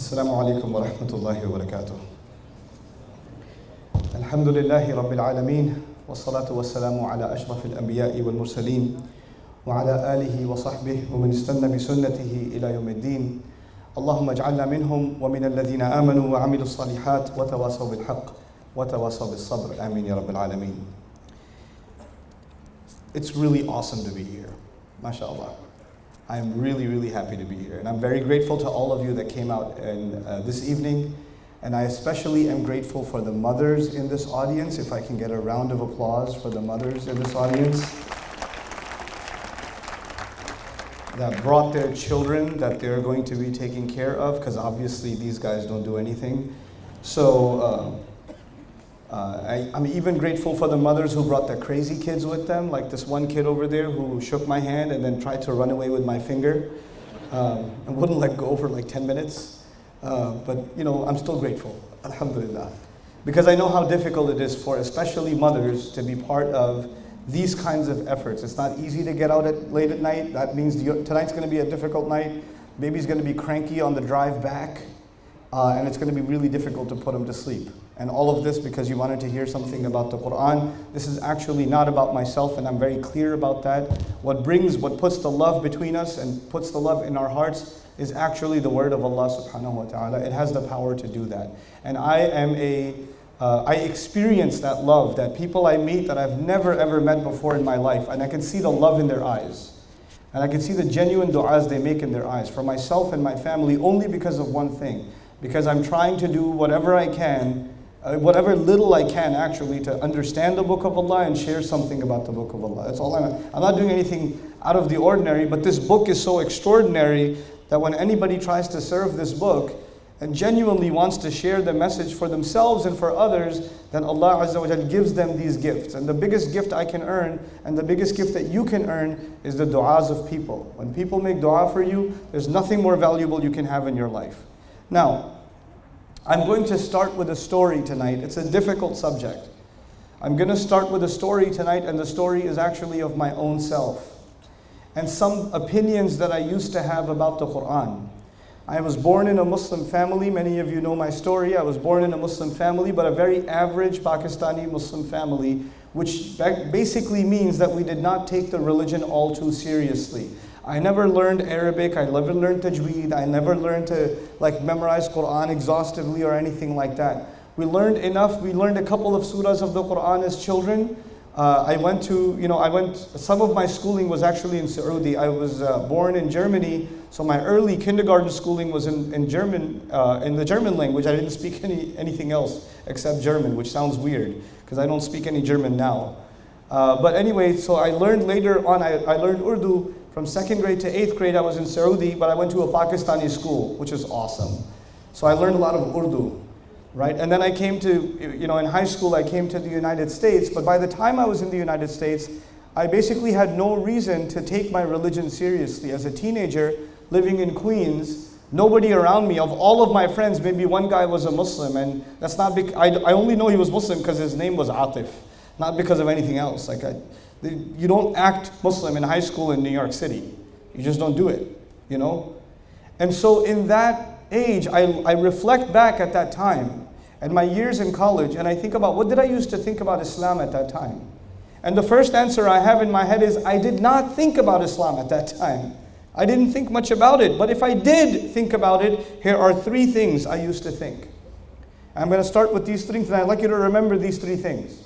السلام عليكم ورحمة الله وبركاته. الحمد لله رب العالمين والصلاة والسلام على أشرف الأنبياء والمرسلين وعلى آله وصحبه ومن استنى بسنته إلى يوم الدين. اللهم اجعلنا منهم ومن الذين آمنوا وعملوا الصالحات وتواصوا بالحق وتواصوا بالصبر. آمين يا رب العالمين. It's really awesome to be here. MashaAllah. I'm really happy to be here. And I'm very grateful to all of you that came out this evening. And I especially am grateful for the mothers in this audience. If I can get a round of applause for the mothers in this audience that brought their children that they're going to be taking care of, because obviously these guys don't do anything. So I'm even grateful for the mothers who brought their crazy kids with them, like this one kid over there who shook my hand and then tried to run away with my finger and wouldn't let go for like 10 minutes. But you know, I'm still grateful, alhamdulillah. Because I know how difficult it is for especially mothers to be part of these kinds of efforts. It's not easy to get out late at night. That means tonight's going to be a difficult night. Baby's going to be cranky on the drive back. And it's going to be really difficult to put him to sleep. And all of this because you wanted to hear something about the Quran. This is actually not about myself, and I'm very clear about that. What puts the love between us and puts the love in our hearts is actually the word of Allah subhanahu wa ta'ala. It has the power to do that. And I experience that love, that people I meet that I've never ever met before in my life, and I can see the love in their eyes. And I can see the genuine du'as they make in their eyes for myself and my family only because of one thing. Because I'm trying to do whatever I can, whatever little I can actually, to understand the Book of Allah and share something about the Book of Allah. That's all I'm not doing anything out of the ordinary, but this book is so extraordinary that when anybody tries to serve this book and genuinely wants to share the message for themselves and for others, then Allah Azza wa Jal gives them these gifts. And the biggest gift I can earn, and the biggest gift that you can earn, is the du'as of people. When people make du'a for you, there's nothing more valuable you can have in your life. Now, I'm going to start with a story tonight. It's a difficult subject. I'm going to start with a story tonight, and the story is actually of my own self and some opinions that I used to have about the Quran. I was born in a Muslim family. Many of you know my story. I was born in a Muslim family, but a very average Pakistani Muslim family, which basically means that we did not take the religion all too seriously. I never learned Arabic, I never learned tajweed, I never learned to memorize Quran exhaustively or anything like that. We learned enough. We learned a couple of surahs of the Quran as children. Some of my schooling was actually in Saudi. I was born in Germany, so my early kindergarten schooling was in German, in the German language. I didn't speak anything else except German, which sounds weird, because I don't speak any German now. But anyway, so I learned later on, I learned Urdu. From 2nd grade to 8th grade, I was in Saudi, but I went to a Pakistani school, which is awesome. So I learned a lot of Urdu, right? And then I came to, in high school, I came to the United States. But by the time I was in the United States, I basically had no reason to take my religion seriously. As a teenager, living in Queens, nobody around me, of all of my friends, maybe one guy was a Muslim. And that's not I only know he was Muslim because his name was Atif, not because of anything else. You don't act Muslim in high school in New York City. You just don't do it, And so in that age, I reflect back at that time and my years in college, and I think about what did I used to think about Islam at that time? And the first answer I have in my head is I did not think about Islam at that time. I didn't think much about it. But if I did think about it, here are 3 things I used to think. I'm going to start with these 3 things, and I'd like you to remember these 3 things.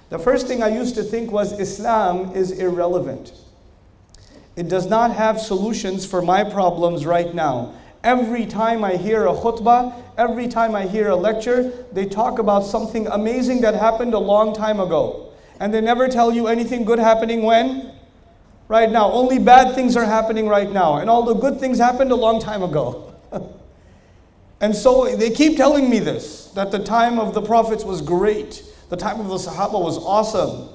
The first thing I used to think was Islam is irrelevant. It does not have solutions for my problems right now. Every time I hear a khutbah, every time I hear a lecture, they talk about something amazing that happened a long time ago. And they never tell you anything good happening when? Right now. Only bad things are happening right now. And all the good things happened a long time ago. And so they keep telling me this, that the time of the prophets was great. The time of the Sahaba was awesome.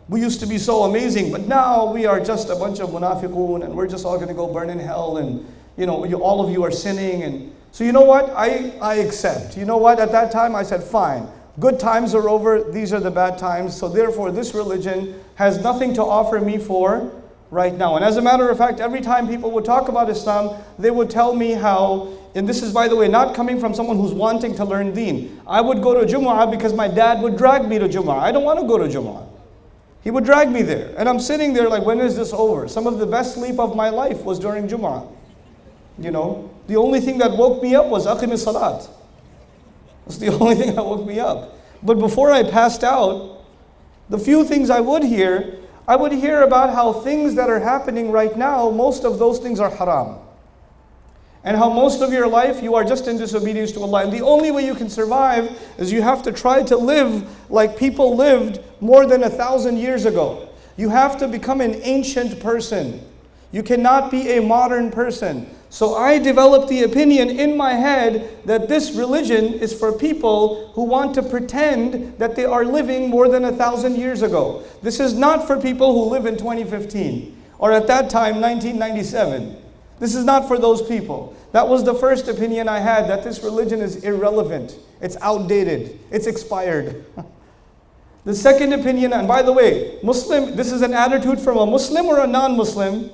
We used to be so amazing, but now we are just a bunch of munafiqun and we're just all going to go burn in hell, and all of you are sinning. And so you know what? I accept. You know what? At that time I said, fine. Good times are over. These are the bad times. So therefore this religion has nothing to offer me for right now. And as a matter of fact, every time people would talk about Islam, they would tell me how, and this is, by the way, not coming from someone who's wanting to learn deen. I would go to Jumu'ah because my dad would drag me to Jumu'ah. I don't want to go to Jumu'ah. He would drag me there. And I'm sitting there like, when is this over? Some of the best sleep of my life was during Jumu'ah. You know, the only thing that woke me up was Aqim as-salat. That's the only thing that woke me up. But before I passed out, the few things I would hear about how things that are happening right now, most of those things are haram. And how most of your life you are just in disobedience to Allah. And the only way you can survive is you have to try to live like people lived more than 1,000 years ago. You have to become an ancient person. You cannot be a modern person. So I developed the opinion in my head that this religion is for people who want to pretend that they are living more than 1,000 years ago. This is not for people who live in 2015 or at that time 1997. This is not for those people. That was the first opinion I had, that this religion is irrelevant. It's outdated. It's expired. The second opinion, and by the way, Muslim, this is an attitude from a Muslim or a non-Muslim?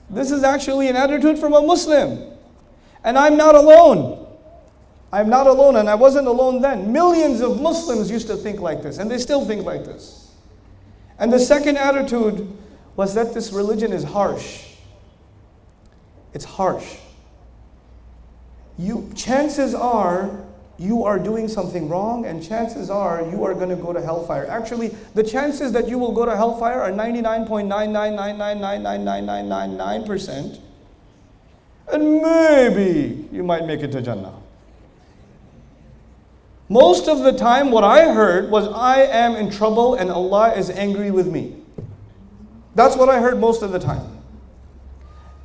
This is actually an attitude from a Muslim. And I'm not alone. I'm not alone, and I wasn't alone then. Millions of Muslims used to think like this, and they still think like this. And the second attitude was that this religion is harsh. It's harsh. Chances are you are doing something wrong, and chances are you are going to go to hellfire. Actually, the chances that you will go to hellfire are 99.999999999%. And maybe you might make it to Jannah. Most of the time what I heard was, I am in trouble and Allah is angry with me. That's what I heard most of the time.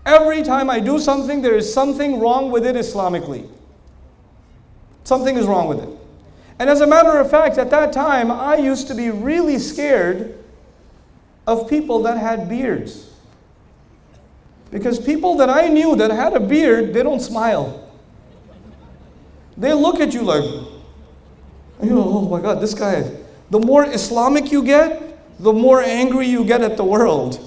Every time I do something, there is something wrong with it Islamically. Something is wrong with it. And as a matter of fact, at that time, I used to be really scared of people that had beards. Because people that I knew that had a beard, they don't smile. They look at you like, oh my God, this guy. The more Islamic you get, the more angry you get at the world.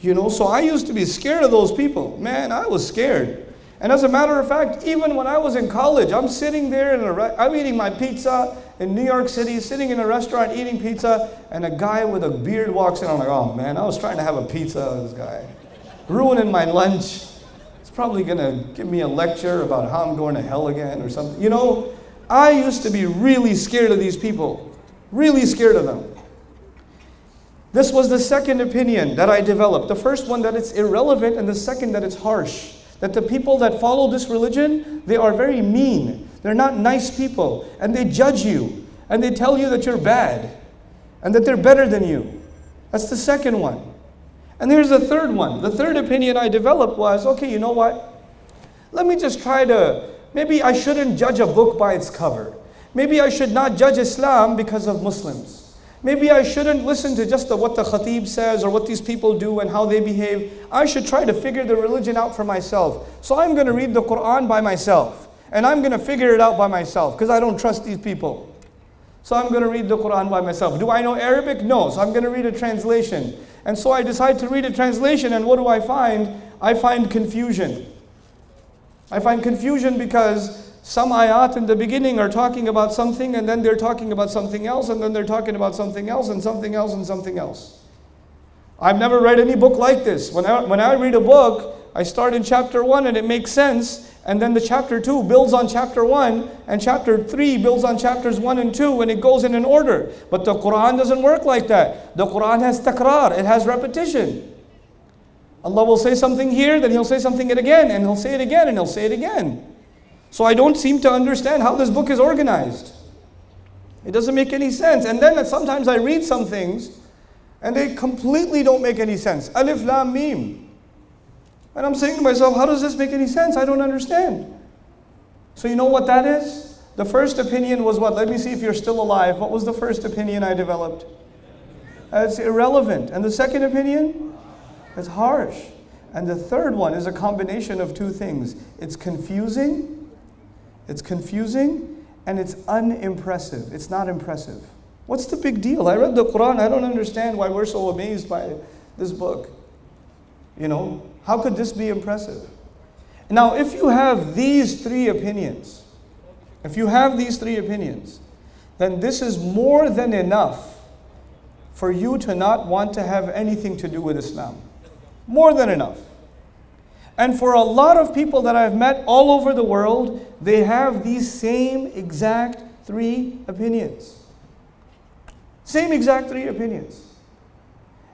So I used to be scared of those people. Man, I was scared. And as a matter of fact, even when I was in college, I'm sitting there I'm eating my pizza in New York City, sitting in a restaurant eating pizza, and a guy with a beard walks in. I'm like, oh man, I was trying to have a pizza with this guy. Ruining my lunch. He's probably going to give me a lecture about how I'm going to hell again or something. I used to be really scared of these people. Really scared of them. This was the second opinion that I developed. The first one, that it's irrelevant, and the second, that it's harsh. That the people that follow this religion, they are very mean. They're not nice people. And they judge you. And they tell you that you're bad. And that they're better than you. That's the second one. And here's the third one. The third opinion I developed was, okay, you know what? Let me just maybe I shouldn't judge a book by its cover. Maybe I should not judge Islam because of Muslims. Maybe I shouldn't listen to just what the khatib says or what these people do and how they behave. I should try to figure the religion out for myself. So I'm going to read the Quran by myself. And I'm going to figure it out by myself because I don't trust these people. So I'm going to read the Quran by myself. Do I know Arabic? No. So I'm going to read a translation. And so I decide to read a translation, and what do I find? I find confusion. I find confusion because some ayat in the beginning are talking about something, and then they're talking about something else, and then they're talking about something else, and something else, and something else. I've never read any book like this. When I read a book, I start in chapter 1 and it makes sense, and then the chapter 2 builds on chapter 1, and chapter 3 builds on chapters 1 and 2, and it goes in an order. But the Quran doesn't work like that. The Quran has takrar, it has repetition. Allah will say something here, then He'll say something again, and He'll say it again, and He'll say it again. So I don't seem to understand how this book is organized. It doesn't make any sense. And then sometimes I read some things and they completely don't make any sense. Alif, Lam, Mim. And I'm saying to myself, how does this make any sense? I don't understand. So you know what that is? The first opinion was what? Let me see if you're still alive. What was the first opinion I developed? It's irrelevant. And the second opinion? It's harsh. And the third one is a combination of two things. It's confusing, and it's unimpressive. It's not impressive. What's the big deal? I read the Quran. I don't understand why we're so amazed by this book? You know, how could this be impressive? Now, if you have these three opinions, then this is more than enough for you to not want to have anything to do with Islam. More than enough. And for a lot of people that I've met all over the world, they have these same exact three opinions. Same exact three opinions.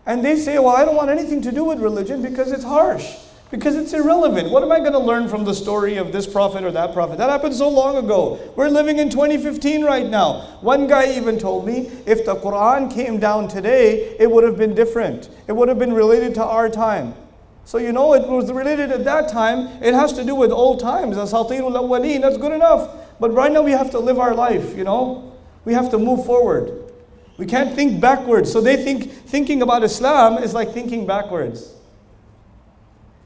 And they say, well, I don't want anything to do with religion because it's harsh, because it's irrelevant. What am I going to learn from the story of this prophet or that prophet? That happened so long ago. We're living in 2015 right now. One guy even told me, if the Quran came down today, it would have been different. It would have been related to our time. So you know, it was related at that time. It has to do with old times. Asatirul awwaleen, that's good enough. But right now we have to live our life, you know. We have to move forward. We can't think backwards. So they think thinking about Islam is like thinking backwards.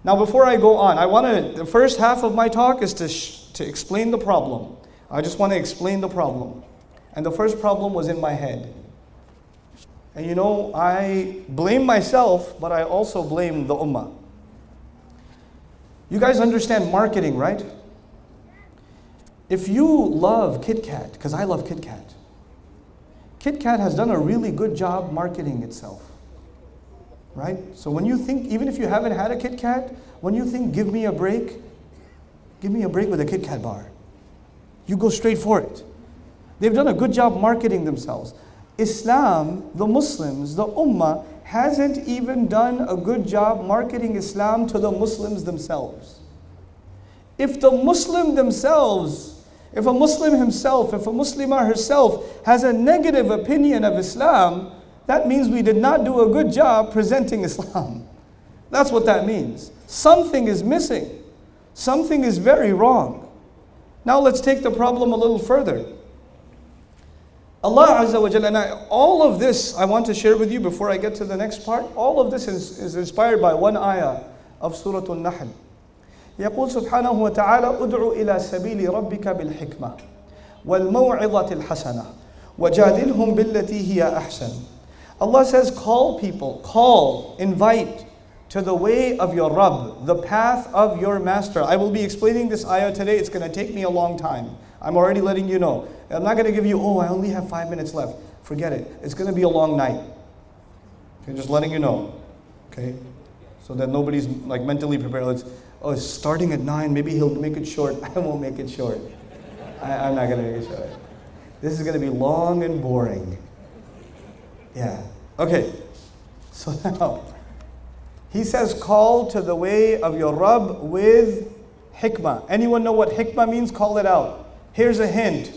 Now before I go on, the first half of my talk is to explain the problem. I just want to explain the problem. And the first problem was in my head. And you know, I blame myself, but I also blame the ummah. You guys understand marketing, right? If you love Kit Kat, because I love Kit Kat, Kit Kat has done a really good job marketing itself. Right? So when you think, even if you haven't had a Kit Kat, when you think, give me a break with a Kit Kat bar. You go straight for it. They've done a good job marketing themselves. Islam, the Muslims, the Ummah, hasn't even done a good job marketing Islam to the Muslims themselves. If the Muslim themselves, if a Muslim himself, if a Muslimah herself has a negative opinion of Islam, that means we did not do a good job presenting Islam. That's what that means. Something is missing. Something is very wrong. Now let's take the problem a little further. Allah Azza wa Jalla, and all of this I want to share with you before I get to the next part. All of this is inspired by one ayah of Surah Al-Nahl. يقول سبحانه وتعالى ادع إلى سبيل ربك بالحكمة والموعظة الحسنة وجادلهم بالتي هي أحسن. Allah says, call people, invite to the way of your Rabb, the path of your master. I will be explaining this ayah today. It's going to take me a long time. I'm already letting you know. I'm not going to give you, I only have 5 minutes left. Forget it. It's going to be a long night. Okay, just letting you know. Okay? So that nobody's like mentally prepared. It's starting at 9. Maybe he'll make it short. I won't make it short. I'm not going to make it short. This is going to be long and boring. Yeah. Okay. So now, he says, call to the way of your Rabb with hikmah. Anyone know what hikmah means? Call it out. Here's a hint.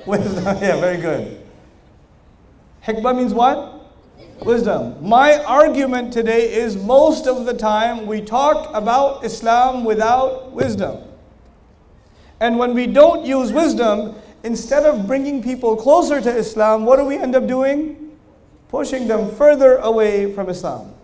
Wisdom. Yeah, very good. Hikmah means what? Wisdom. My argument today is most of the time we talk about Islam without wisdom. And when we don't use wisdom, instead of bringing people closer to Islam, what do we end up doing? Pushing them further away from Islam.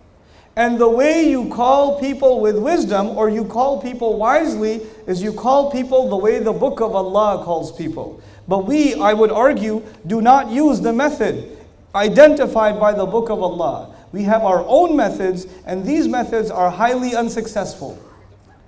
And the way you call people with wisdom, or you call people wisely, is you call people the way the Book of Allah calls people. But we, I would argue, do not use the method identified by the Book of Allah. We have our own methods, and these methods are highly unsuccessful.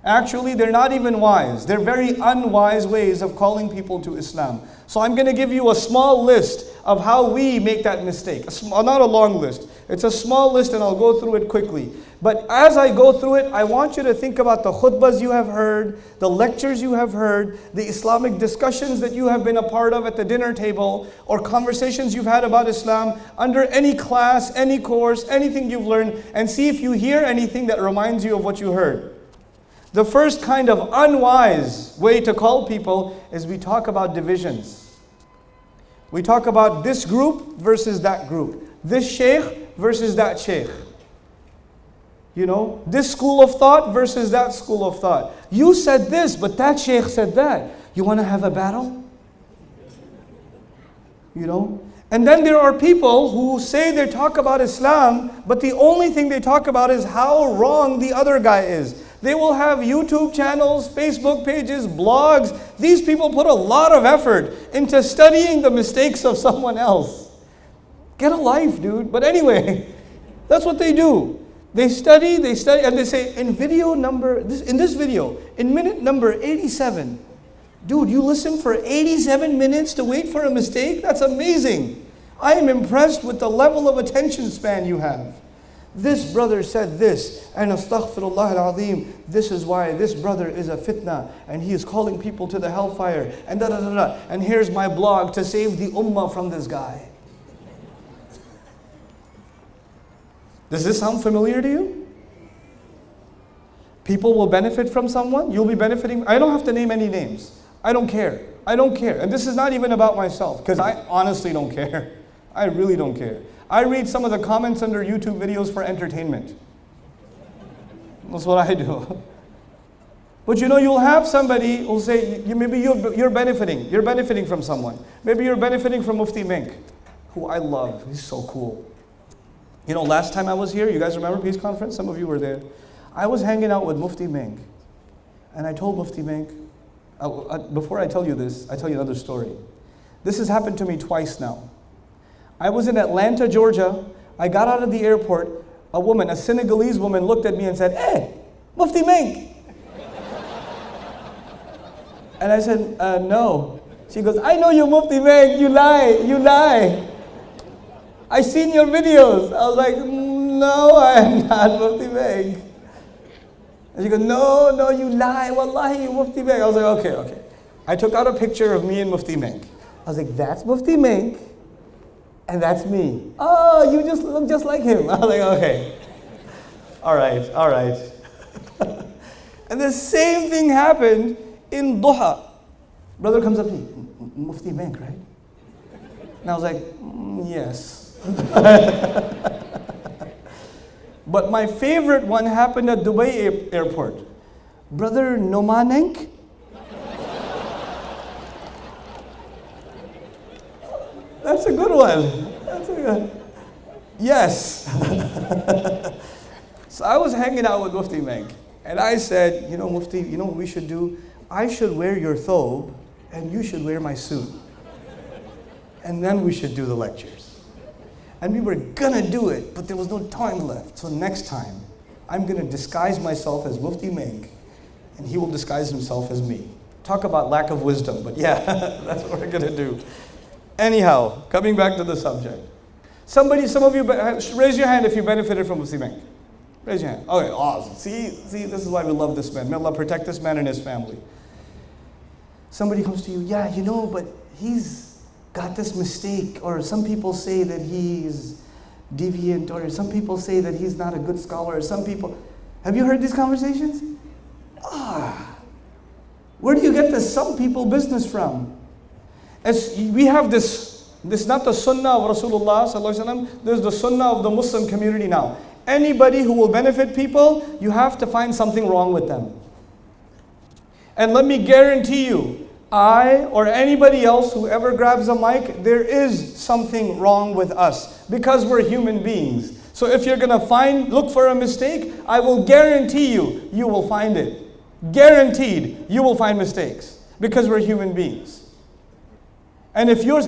Actually, they're not even wise. They're very unwise ways of calling people to Islam. So I'm going to give you a small list of how we make that mistake. Not a long list. It's a small list and I'll go through it quickly. But as I go through it, I want you to think about the khutbahs you have heard, the lectures you have heard, the Islamic discussions that you have been a part of at the dinner table, or conversations you've had about Islam under any class, any course, anything you've learned, and see if you hear anything that reminds you of what you heard. The first kind of unwise way to call people is we talk about divisions. We talk about this group versus that group. This sheikh versus that sheikh. You know, this school of thought versus that school of thought. You said this, but that sheikh said that. You want to have a battle? You know? And then there are people who say they talk about Islam, but the only thing they talk about is how wrong the other guy is. They will have YouTube channels, Facebook pages, blogs. These people put a lot of effort into studying the mistakes of someone else. Get a life, dude. But anyway, that's what they do. They study, and they say, in this video, in minute number 87, dude, you listen for 87 minutes to wait for a mistake? That's amazing. I am impressed with the level of attention span you have. This brother said this, and astaghfirullah al-azim, this is why this brother is a fitna, and he is calling people to the hellfire, and da-da-da-da. And here's my blog to save the ummah from this guy. Does this sound familiar to you? People will benefit from someone, you'll be benefiting. I don't have to name any names. I don't care. I don't care. And this is not even about myself, because I honestly don't care. I really don't care. I read some of the comments under YouTube videos for entertainment. That's what I do. But you know, you'll have somebody who'll say, maybe you're benefiting from someone. Maybe you're benefiting from Mufti Menk, who I love. He's so cool. You know, last time I was here, you guys remember Peace Conference? Some of you were there. I was hanging out with Mufti Menk, and I told Mufti Menk, before I tell you this, I tell you another story. This has happened to me twice now. I was in Atlanta, Georgia. I got out of the airport. A Senegalese woman looked at me and said, "Hey, Mufti Menk." And I said, "No." She goes, "I know you, Mufti Menk. You lie. I seen your videos." I was like, "No, I am not Mufti Menk." And she goes, No, you lie. Wallahi, you Mufti Menk. I was like, okay. I took out a picture of me and Mufti Menk. I was like, that's Mufti Menk, and that's me. Oh, you just look just like him. I was like, okay. All right. And the same thing happened in Duha. Brother comes up to me, Mufti Menk, right? And I was like, yes. But my favorite one happened at Dubai airport. Brother Nouman. That's a good one. Yes. So I was hanging out with Mufti Menk, and I said, Mufti, you know what we should do? I should wear your thobe, and you should wear my suit. And then we should do the lectures. And we were gonna do it, but there was no time left. So next time, I'm gonna disguise myself as Mufti Menk, and he will disguise himself as me. Talk about lack of wisdom, but yeah, that's what we're gonna do. Anyhow, coming back to the subject. Some of you, raise your hand if you benefited from Mufti Menk. Raise your hand. Okay, awesome. See, this is why we love this man. May Allah protect this man and his family. Somebody comes to you, but he's got this mistake, or some people say that he's deviant, or some people say that he's not a good scholar, or some people... Have you heard these conversations? Where do you get this some people business from? As we have this not the sunnah of Rasulullah sallallahu alaihi wasallam, there's the sunnah of the Muslim community now. Anybody who will benefit people, you have to find something wrong with them. And let me guarantee you, I or anybody else who ever grabs a mic, there is something wrong with us because we're human beings. So if you're gonna look for a mistake, I will guarantee you will find it. Guaranteed, you will find mistakes because we're human beings. And if yours,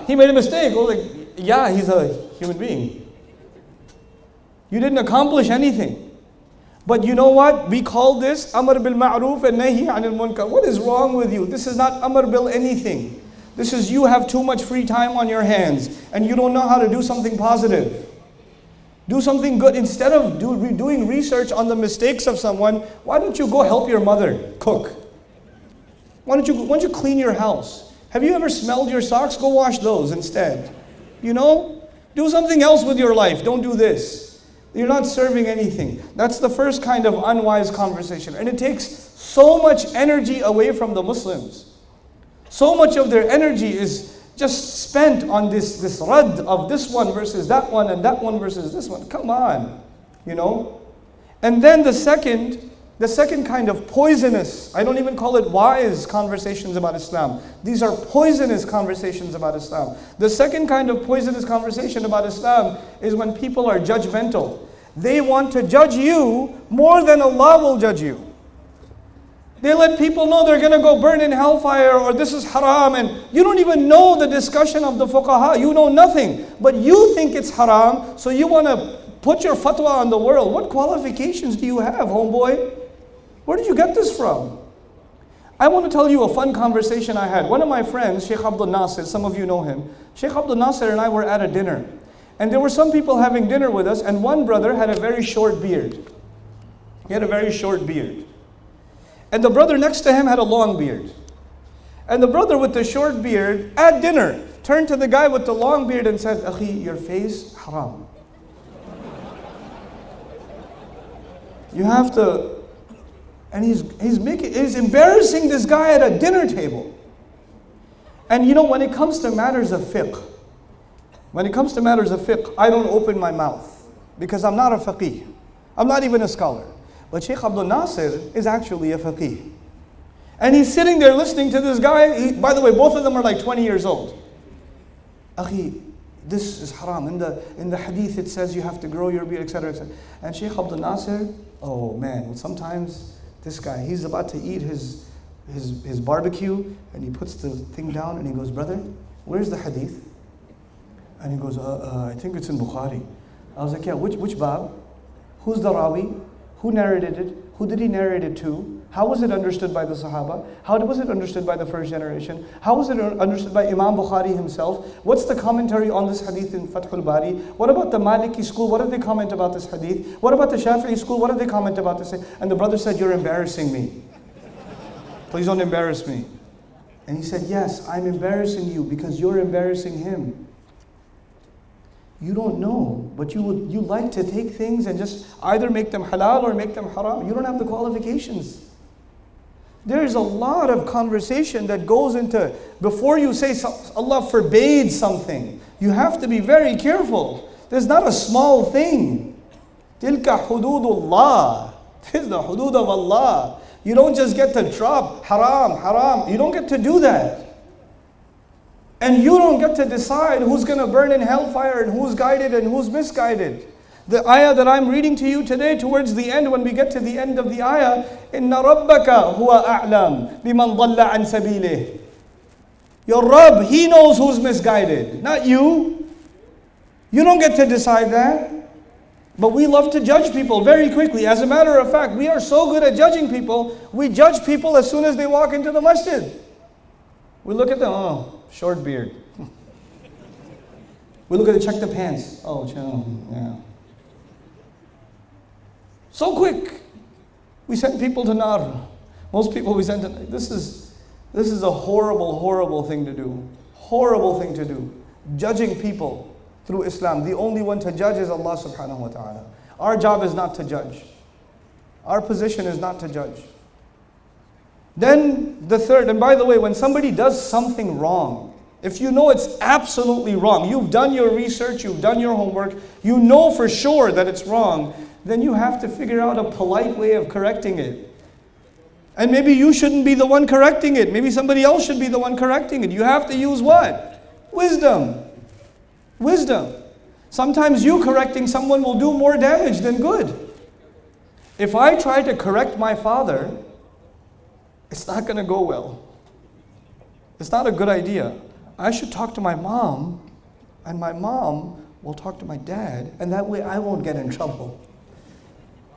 he made a mistake. Well, yeah, he's a human being. You didn't accomplish anything. But you know what? We call this Amr bil Ma'ruf and Nahi anil Munkar. What is wrong with you? This is not Amr bil anything. This is you have too much free time on your hands and you don't know how to do something positive. Do something good. Instead of doing research on the mistakes of someone, why don't you go help your mother cook? Why don't you clean your house? Have you ever smelled your socks? Go wash those instead. Do something else with your life. Don't do this. You're not serving anything. That's the first kind of unwise conversation. And it takes so much energy away from the Muslims. So much of their energy is just spent on this rad of this one versus that one and that one versus this one. Come on, And then the second kind of poisonous, I don't even call it wise conversations about Islam. These are poisonous conversations about Islam. The second kind of poisonous conversation about Islam is when people are judgmental. They want to judge you more than Allah will judge you. They let people know they're going to go burn in hellfire, or this is haram, and you don't even know the discussion of the fuqaha. You know nothing, but you think it's haram, so you want to put your fatwa on the world. What qualifications do you have, homeboy? Where did you get this from? I want to tell you a fun conversation I had. One of my friends, Sheikh Abdul Nasir, some of you know him. Sheikh Abdul Nasir and I were at a dinner. And there were some people having dinner with us, and one brother had a very short beard. He had a very short beard. And the brother next to him had a long beard. And the brother with the short beard, at dinner, turned to the guy with the long beard and said, Akhi, your face, haram. You have to... And he's embarrassing this guy at a dinner table. And you know, when it comes to matters of fiqh, I don't open my mouth because I'm not a faqih. I'm not even a scholar. But Sheikh Abdul Nasir is actually a faqih. And he's sitting there listening to this guy. By the way, both of them are like 20 years old. Akhi, this is haram. In the hadith it says you have to grow your beard, etc., etc. And Sheikh Abdul Nasir, oh man, sometimes this guy, he's about to eat his barbecue, and he puts the thing down and he goes, brother, where's the hadith? And he goes, I think it's in Bukhari. I was like, yeah, which bab? Who's the rawi? Who narrated it? Who did he narrate it to? How was it understood by the Sahaba? How was it understood by the first generation? How was it understood by Imam Bukhari himself? What's the commentary on this hadith in Fathul Bari? What about the Maliki school? What did they comment about this hadith? What about the Shafi'i school? What did they comment about this? And the brother said, you're embarrassing me. Please don't embarrass me. And he said, yes, I'm embarrassing you because you're embarrassing him. You don't know, but you like to take things and just either make them halal or make them haram. You don't have the qualifications. There's a lot of conversation that goes into, before you say Allah forbade something, you have to be very careful. There's not a small thing. Tilka hududullah. This is the hudud of Allah. You don't just get to drop haram, haram. You don't get to do that. And you don't get to decide who's going to burn in hellfire and who's guided and who's misguided. The ayah that I'm reading to you today, towards the end, when we get to the end of the ayah, إِنَّ رَبَّكَ هُوَ أَعْلَمُ بِمَنْ ضَلَّ عَنْ سَبِيلِهِ. Your Rabb, He knows who's misguided, not you. You don't get to decide that. But we love to judge people very quickly. As a matter of fact, we are so good at judging people, we judge people as soon as they walk into the masjid. We look at them, oh, short beard. We look at it, check the pants. Oh, yeah. So quick. We send people to nar. Most people we send to, this is a horrible, horrible thing to do. Horrible thing to do. Judging people through Islam. The only one to judge is Allah subhanahu wa ta'ala. Our job is not to judge. Our position is not to judge. Then the third, and by the way, when somebody does something wrong, if you know it's absolutely wrong, you've done your research, you've done your homework, you know for sure that it's wrong, then you have to figure out a polite way of correcting it. And maybe you shouldn't be the one correcting it. Maybe somebody else should be the one correcting it. You have to use what? Wisdom. Wisdom. Sometimes you correcting someone will do more damage than good. If I try to correct my father, it's not going to go well. It's not a good idea. I should talk to my mom, and my mom will talk to my dad, and that way I won't get in trouble.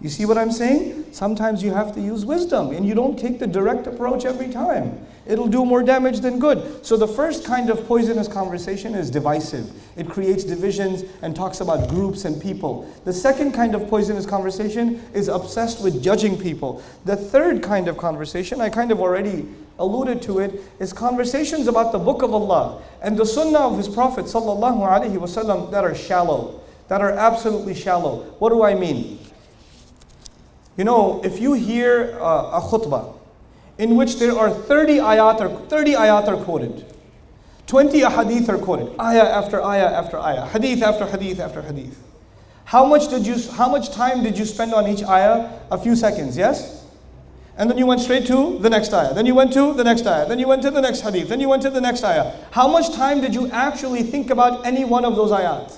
You see what I'm saying? Sometimes you have to use wisdom, and you don't take the direct approach every time. It'll do more damage than good. So the first kind of poisonous conversation is divisive. It creates divisions and talks about groups and people. The second kind of poisonous conversation is obsessed with judging people. The third kind of conversation, I kind of already alluded to it, is conversations about the Book of Allah and the Sunnah of His Prophet sallallahu alaihi wasallam that are shallow, that are absolutely shallow. What do I mean? You know, if you hear a khutbah in which there are 30 ayat are quoted, 20 ahadith are quoted, ayah after ayah after ayah, hadith after hadith after hadith. How much time did you spend on each ayah? A few seconds, yes? And then you went straight to the next ayah. Then you went to the next ayah. Then you went to the next hadith. Then you went to the next ayah. How much time did you actually think about any one of those ayat?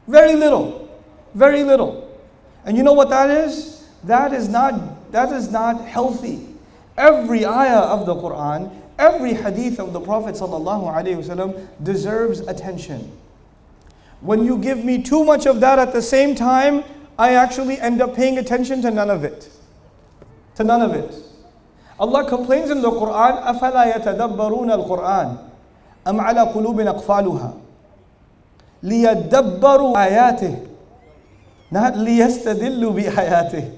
Very little. Very little. And you know what that is? That is not healthy. every ayah of the Quran, every hadith of the Prophet ﷺ deserves attention. When you give me too much of that at the same time, I actually end up paying attention to none of it. To none of it. Allah complains in the Quran, أَفَلَا يَتَدَبَّرُونَ الْقُرْآنَ أَمْ عَلَى قُلُوبٍ أَقْفَالُهَا لِيَدَّبَّرُوا آيَاتِهِ not لِيَسْتَدِلُّوا بِآيَاتِهِ.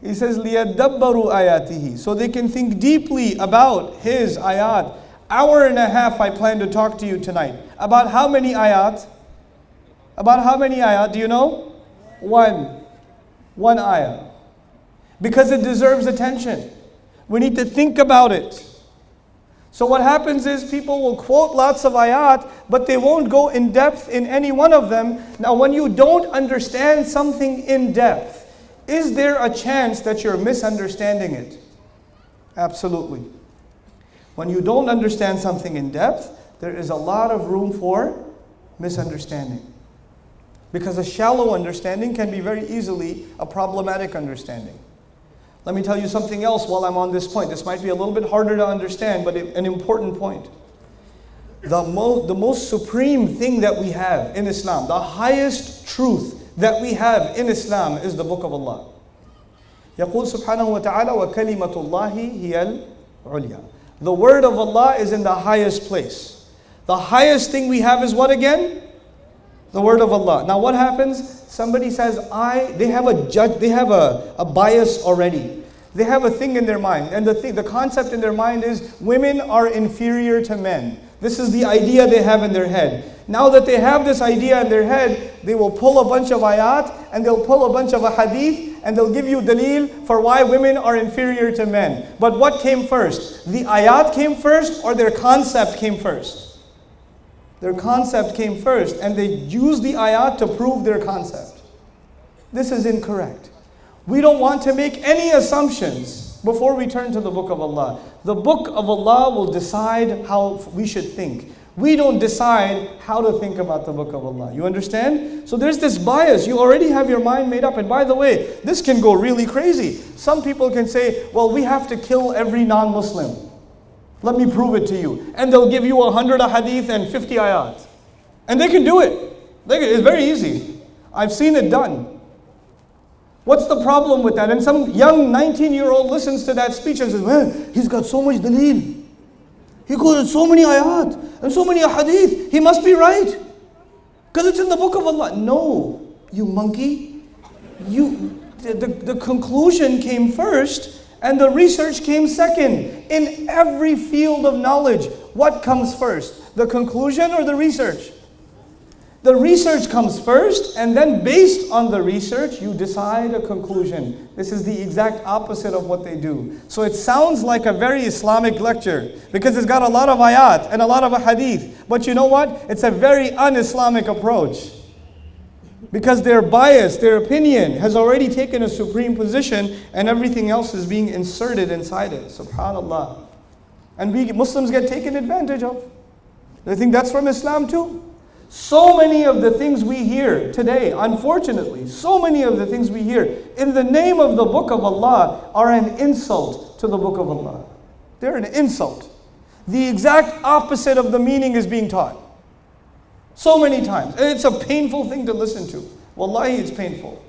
He says لِيَدَّبَّرُوا آيَاتِهِ, so they can think deeply about His ayat. Hour and a half I plan to talk to you tonight. About how many ayat? About how many ayat? Do you know? One ayah. Because it deserves attention. We need to think about it. So what happens is people will quote lots of ayat, but they won't go in depth in any one of them. Now when you don't understand something in depth, is there a chance that you're misunderstanding it? Absolutely. When you don't understand something in depth, there is a lot of room for misunderstanding. Because a shallow understanding can be very easily a problematic understanding. Let me tell you something else while I'm on this point. This might be a little bit harder to understand, but an important point. The most supreme thing that we have in Islam, the highest truth that we have in Islam is the Book of Allah. يقول سبحانه وتعالى وكلمة الله هي العليا. The word of Allah is in the highest place. The highest thing we have is what again? The word of Allah. Now what happens? Somebody says, they have a bias already. They have a thing in their mind. And the concept in their mind is women are inferior to men. This is the idea they have in their head. Now that they have this idea in their head, they will pull a bunch of ayat and they'll pull a bunch of hadith and they'll give you dalil for why women are inferior to men. But what came first? The ayat came first or their concept came first? Their concept came first and they used the ayat to prove their concept. This is incorrect. We don't want to make any assumptions before we turn to the Book of Allah. The Book of Allah will decide how we should think. We don't decide how to think about the Book of Allah. You understand? So there's this bias. You already have your mind made up. And by the way, this can go really crazy. Some people can say, well, we have to kill every non-Muslim. Let me prove it to you. And they'll give you 100 hadith and 50 ayat. And they can do it. It's very easy. I've seen it done. What's the problem with that? And some young 19-year-old listens to that speech and says, man, he's got so much daleel. He quoted so many ayat and so many hadith. He must be right. Because it's in the Book of Allah. No, you monkey. The conclusion came first and the research came second. In every field of knowledge, what comes first? The conclusion or the research? The research comes first, and then based on the research, you decide a conclusion. This is the exact opposite of what they do. So it sounds like a very Islamic lecture, because it's got a lot of ayat and a lot of hadith. But you know what? It's a very un-Islamic approach. Because their bias, their opinion has already taken a supreme position and everything else is being inserted inside it. SubhanAllah. And we Muslims get taken advantage of. They think that's from Islam too. So many of the things we hear today, unfortunately, so many of the things we hear in the name of the Book of Allah are an insult to the Book of Allah. They're an insult. The exact opposite of the meaning is being taught. So many times. And it's a painful thing to listen to. Wallahi, it's painful.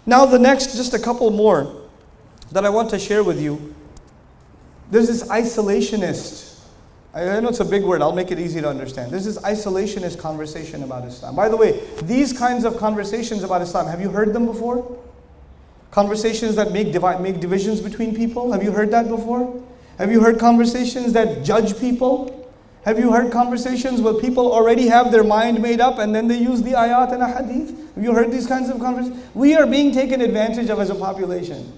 Now the next, just a couple more that I want to share with you. There's this isolationist. I know it's a big word, I'll make it easy to understand. There's this isolationist conversation about Islam. By the way, these kinds of conversations about Islam, have you heard them before? Conversations that make divisions between people, have you heard that before? Have you heard conversations that judge people? Have you heard conversations where people already have their mind made up and then they use the ayat and a hadith? Have you heard these kinds of conversations? We are being taken advantage of as a population.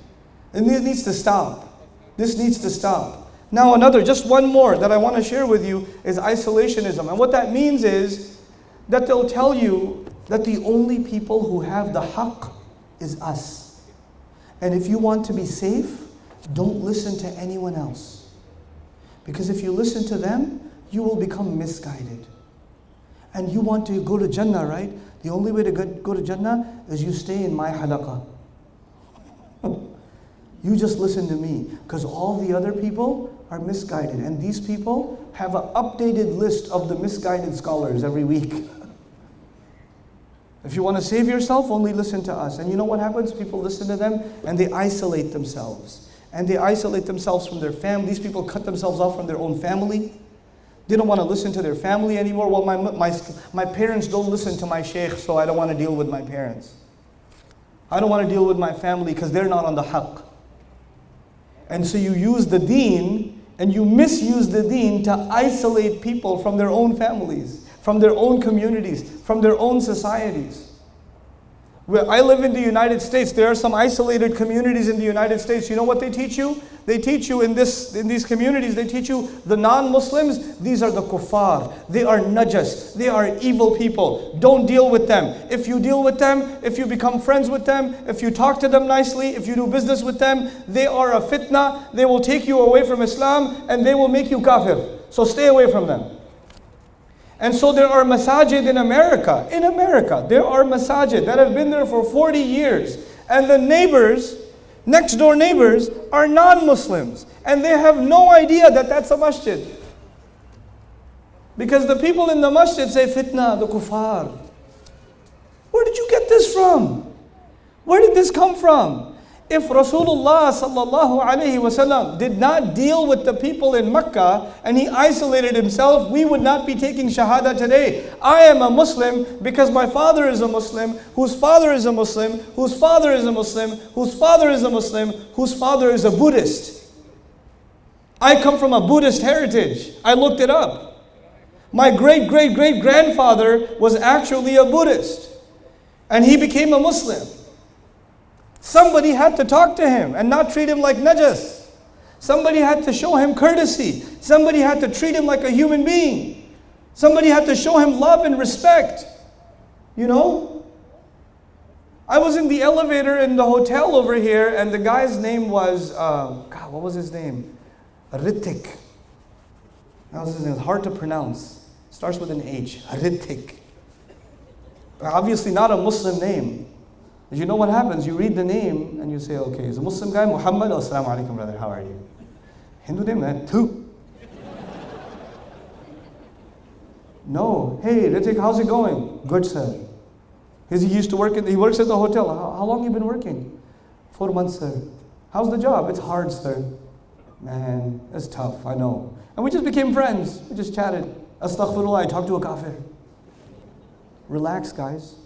And this needs to stop. This needs to stop. Now just one more that I want to share with you is isolationism. And what that means is that they'll tell you that the only people who have the haqq is us. And if you want to be safe, don't listen to anyone else. Because if you listen to them, you will become misguided. And you want to go to Jannah, right? The only way to go to Jannah is you stay in my halaqah. You just listen to me, because all the other people are misguided. And these people have an updated list of the misguided scholars every week. If you want to save yourself, only listen to us. And you know what happens? People listen to them and they isolate themselves. And they isolate themselves from their family. These people cut themselves off from their own family. They don't want to listen to their family anymore. Well, my parents don't listen to my sheikh, so I don't want to deal with my parents. I don't want to deal with my family because they're not on the haqq. And so you use the deen and you misuse the deen to isolate people from their own families, from their own communities, from their own societies. Where I live in the United States, there are some isolated communities in the United States. You know what they teach you? They teach you in these communities, they teach you the non-Muslims, these are the kuffar. They are najas. They are evil people. Don't deal with them. If you deal with them, if you become friends with them, if you talk to them nicely, if you do business with them, they are a fitna. They will take you away from Islam and they will make you kafir. So stay away from them. And so there are masajid in America. In America, there are masajid that have been there for 40 years. And the neighbors, next door neighbors, are non-Muslims. And they have no idea that that's a masjid. Because the people in the masjid say, fitna, the kuffar. Where did you get this from? Where did this come from? If Rasulullah sallallahu alaihi wasallam did not deal with the people in Mecca and he isolated himself, we would not be taking shahada today. I am a Muslim because my father is a Muslim, whose father is a Muslim, whose father is a Muslim, whose father is a Muslim, whose father is a Buddhist. I come from a Buddhist heritage. I looked it up. My great-great-great-grandfather was actually a Buddhist. And he became a Muslim. Somebody had to talk to him and not treat him like najas. Somebody had to show him courtesy. Somebody had to treat him like a human being. Somebody had to show him love and respect. You know? I was in the elevator in the hotel over here and the guy's name was, God, what was his name? Ritik. That was his name. It's hard to pronounce. Starts with an H. Ritik. Obviously not a Muslim name. You know what happens? You read the name and you say, okay, is a Muslim guy Muhammad? Oh, assalamu alaikum, brother, how are you? Hindu name, man, Tu. No, hey, Ritik, how's it going? Good, sir. He used to work, he works at the hotel. How long have you been working? 4 months, sir. How's the job? It's hard, sir. Man, it's tough, I know. And we just became friends. We just chatted. Astaghfirullah, I talked to a kafir. Relax, guys.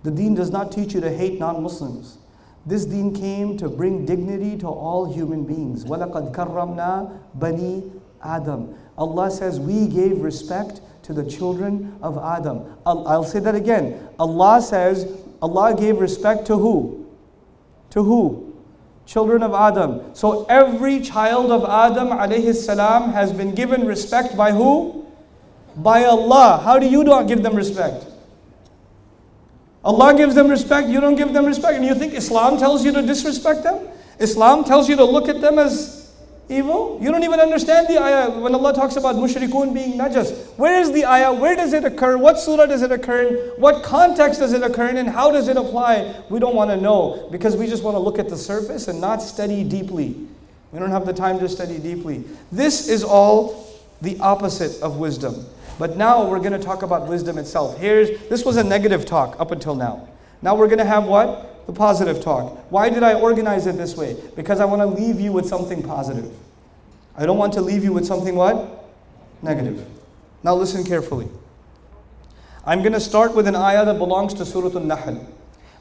The deen does not teach you to hate non-Muslims. This deen came to bring dignity to all human beings. وَلَقَدْ كَرَّمْنَا بَنِي Adam. Allah says we gave respect to the children of Adam. I'll say that again. Allah says Allah gave respect to who? To who? Children of Adam. So every child of Adam alayhi salam has been given respect by who? By Allah. How do you not give them respect? Allah gives them respect, you don't give them respect. And you think Islam tells you to disrespect them? Islam tells you to look at them as evil? You don't even understand the ayah when Allah talks about mushrikun being najas. Where is the ayah? Where does it occur? What surah does it occur in? What context does it occur in? And how does it apply? We don't want to know because we just want to look at the surface and not study deeply. We don't have the time to study deeply. This is all the opposite of wisdom. But now we're going to talk about wisdom itself. This was a negative talk up until now. Now we're going to have what? The positive talk. Why did I organize it this way? Because I want to leave you with something positive. I don't want to leave you with something what? Negative. Now listen carefully. I'm going to start with an ayah that belongs to Surah An-Nahl.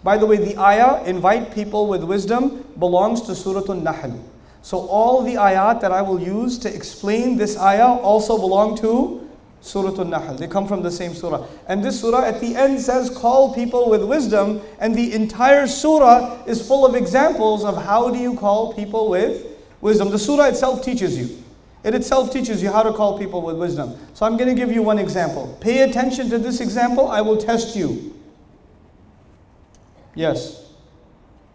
By the way, the ayah, invite people with wisdom, belongs to Surah An-Nahl. So all the ayat that I will use to explain this ayah also belong to Surah An-Nahl. They come from the same surah. And this surah at the end says, call people with wisdom. And the entire surah is full of examples of how do you call people with wisdom. The surah itself teaches you. It itself teaches you how to call people with wisdom. So I'm going to give you one example. Pay attention to this example. I will test you. Yes.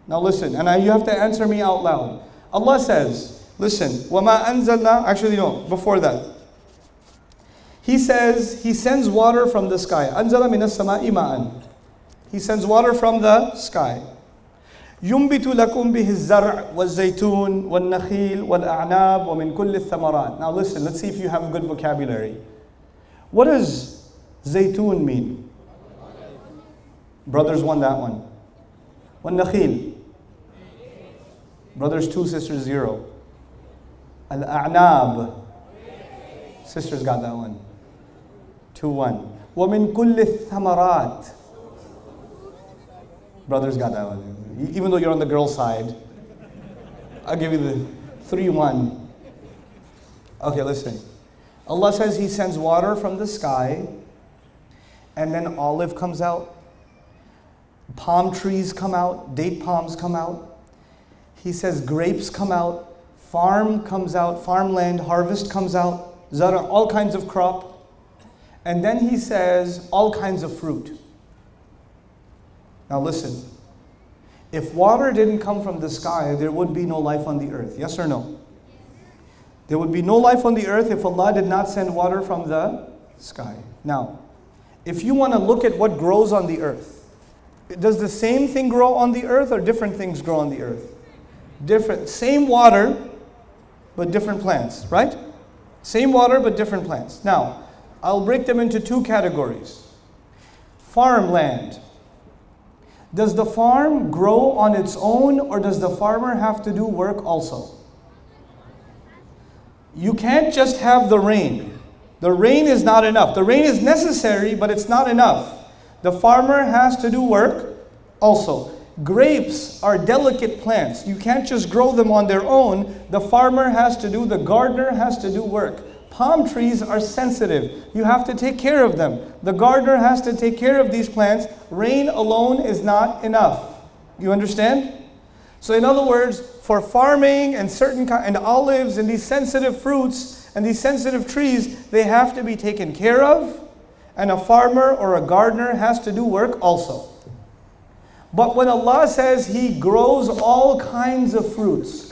Now listen. And you have to answer me out loud. Allah says, listen. وَمَا أَنزَلْنَا. Actually, no. Before that. He says He sends water from the sky. أَنزَلَ مِنَ السَّمَاءِ مَاءً. He sends water from the sky. ينبت لكم به الزرع والزيتون والنخيل والأعناب ومن كل الثمرات. Now listen, let's see if you have good vocabulary. What does zaytun mean? Brothers won that one. والنخيل. Brothers 2, sisters 0. الأعناب. Sisters got that one. 2-1. ومن كل الثمرات. Brothers got that one. Even though you're on the girl side, I'll give you the 3-1. Okay, listen. Allah says He sends water from the sky, and then olive comes out, palm trees come out, date palms come out. He says grapes come out, farm comes out, farmland, harvest comes out, zara, all kinds of crop. And then He says all kinds of fruit. Now listen. If water didn't come from the sky, there would be no life on the earth. Yes or no? There would be no life on the earth if Allah did not send water from the sky. Now, if you want to look at what grows on the earth, does the same thing grow on the earth or different things grow on the earth? Different. Same water, but different plants, right? Same water, but different plants. Now, I'll break them into 2 categories. Farmland. Does the farm grow on its own, or does the farmer have to do work also? You can't just have the rain. The rain is not enough. The rain is necessary, but it's not enough. The farmer has to do work also. Grapes are delicate plants. You can't just grow them on their own. The farmer has to do, the gardener has to do work. Palm trees are sensitive. You have to take care of them. The gardener has to take care of these plants. Rain alone is not enough. You understand? So in other words, for farming and and olives and these sensitive fruits and these sensitive trees, they have to be taken care of, and a farmer or a gardener has to do work also. But when Allah says He grows all kinds of fruits,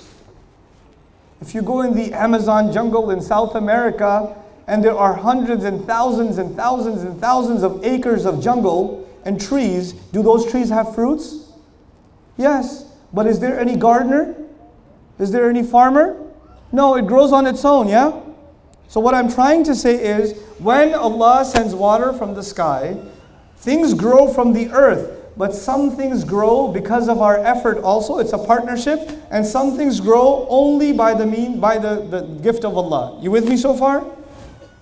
if you go in the Amazon jungle in South America, and there are hundreds and thousands and thousands and thousands of acres of jungle and trees, do those trees have fruits? Yes. But is there any gardener? Is there any farmer? No, it grows on its own, yeah? So what I'm trying to say is, when Allah sends water from the sky, things grow from the earth. But some things grow because of our effort also. It's a partnership. And some things grow only by the gift of Allah. You with me so far?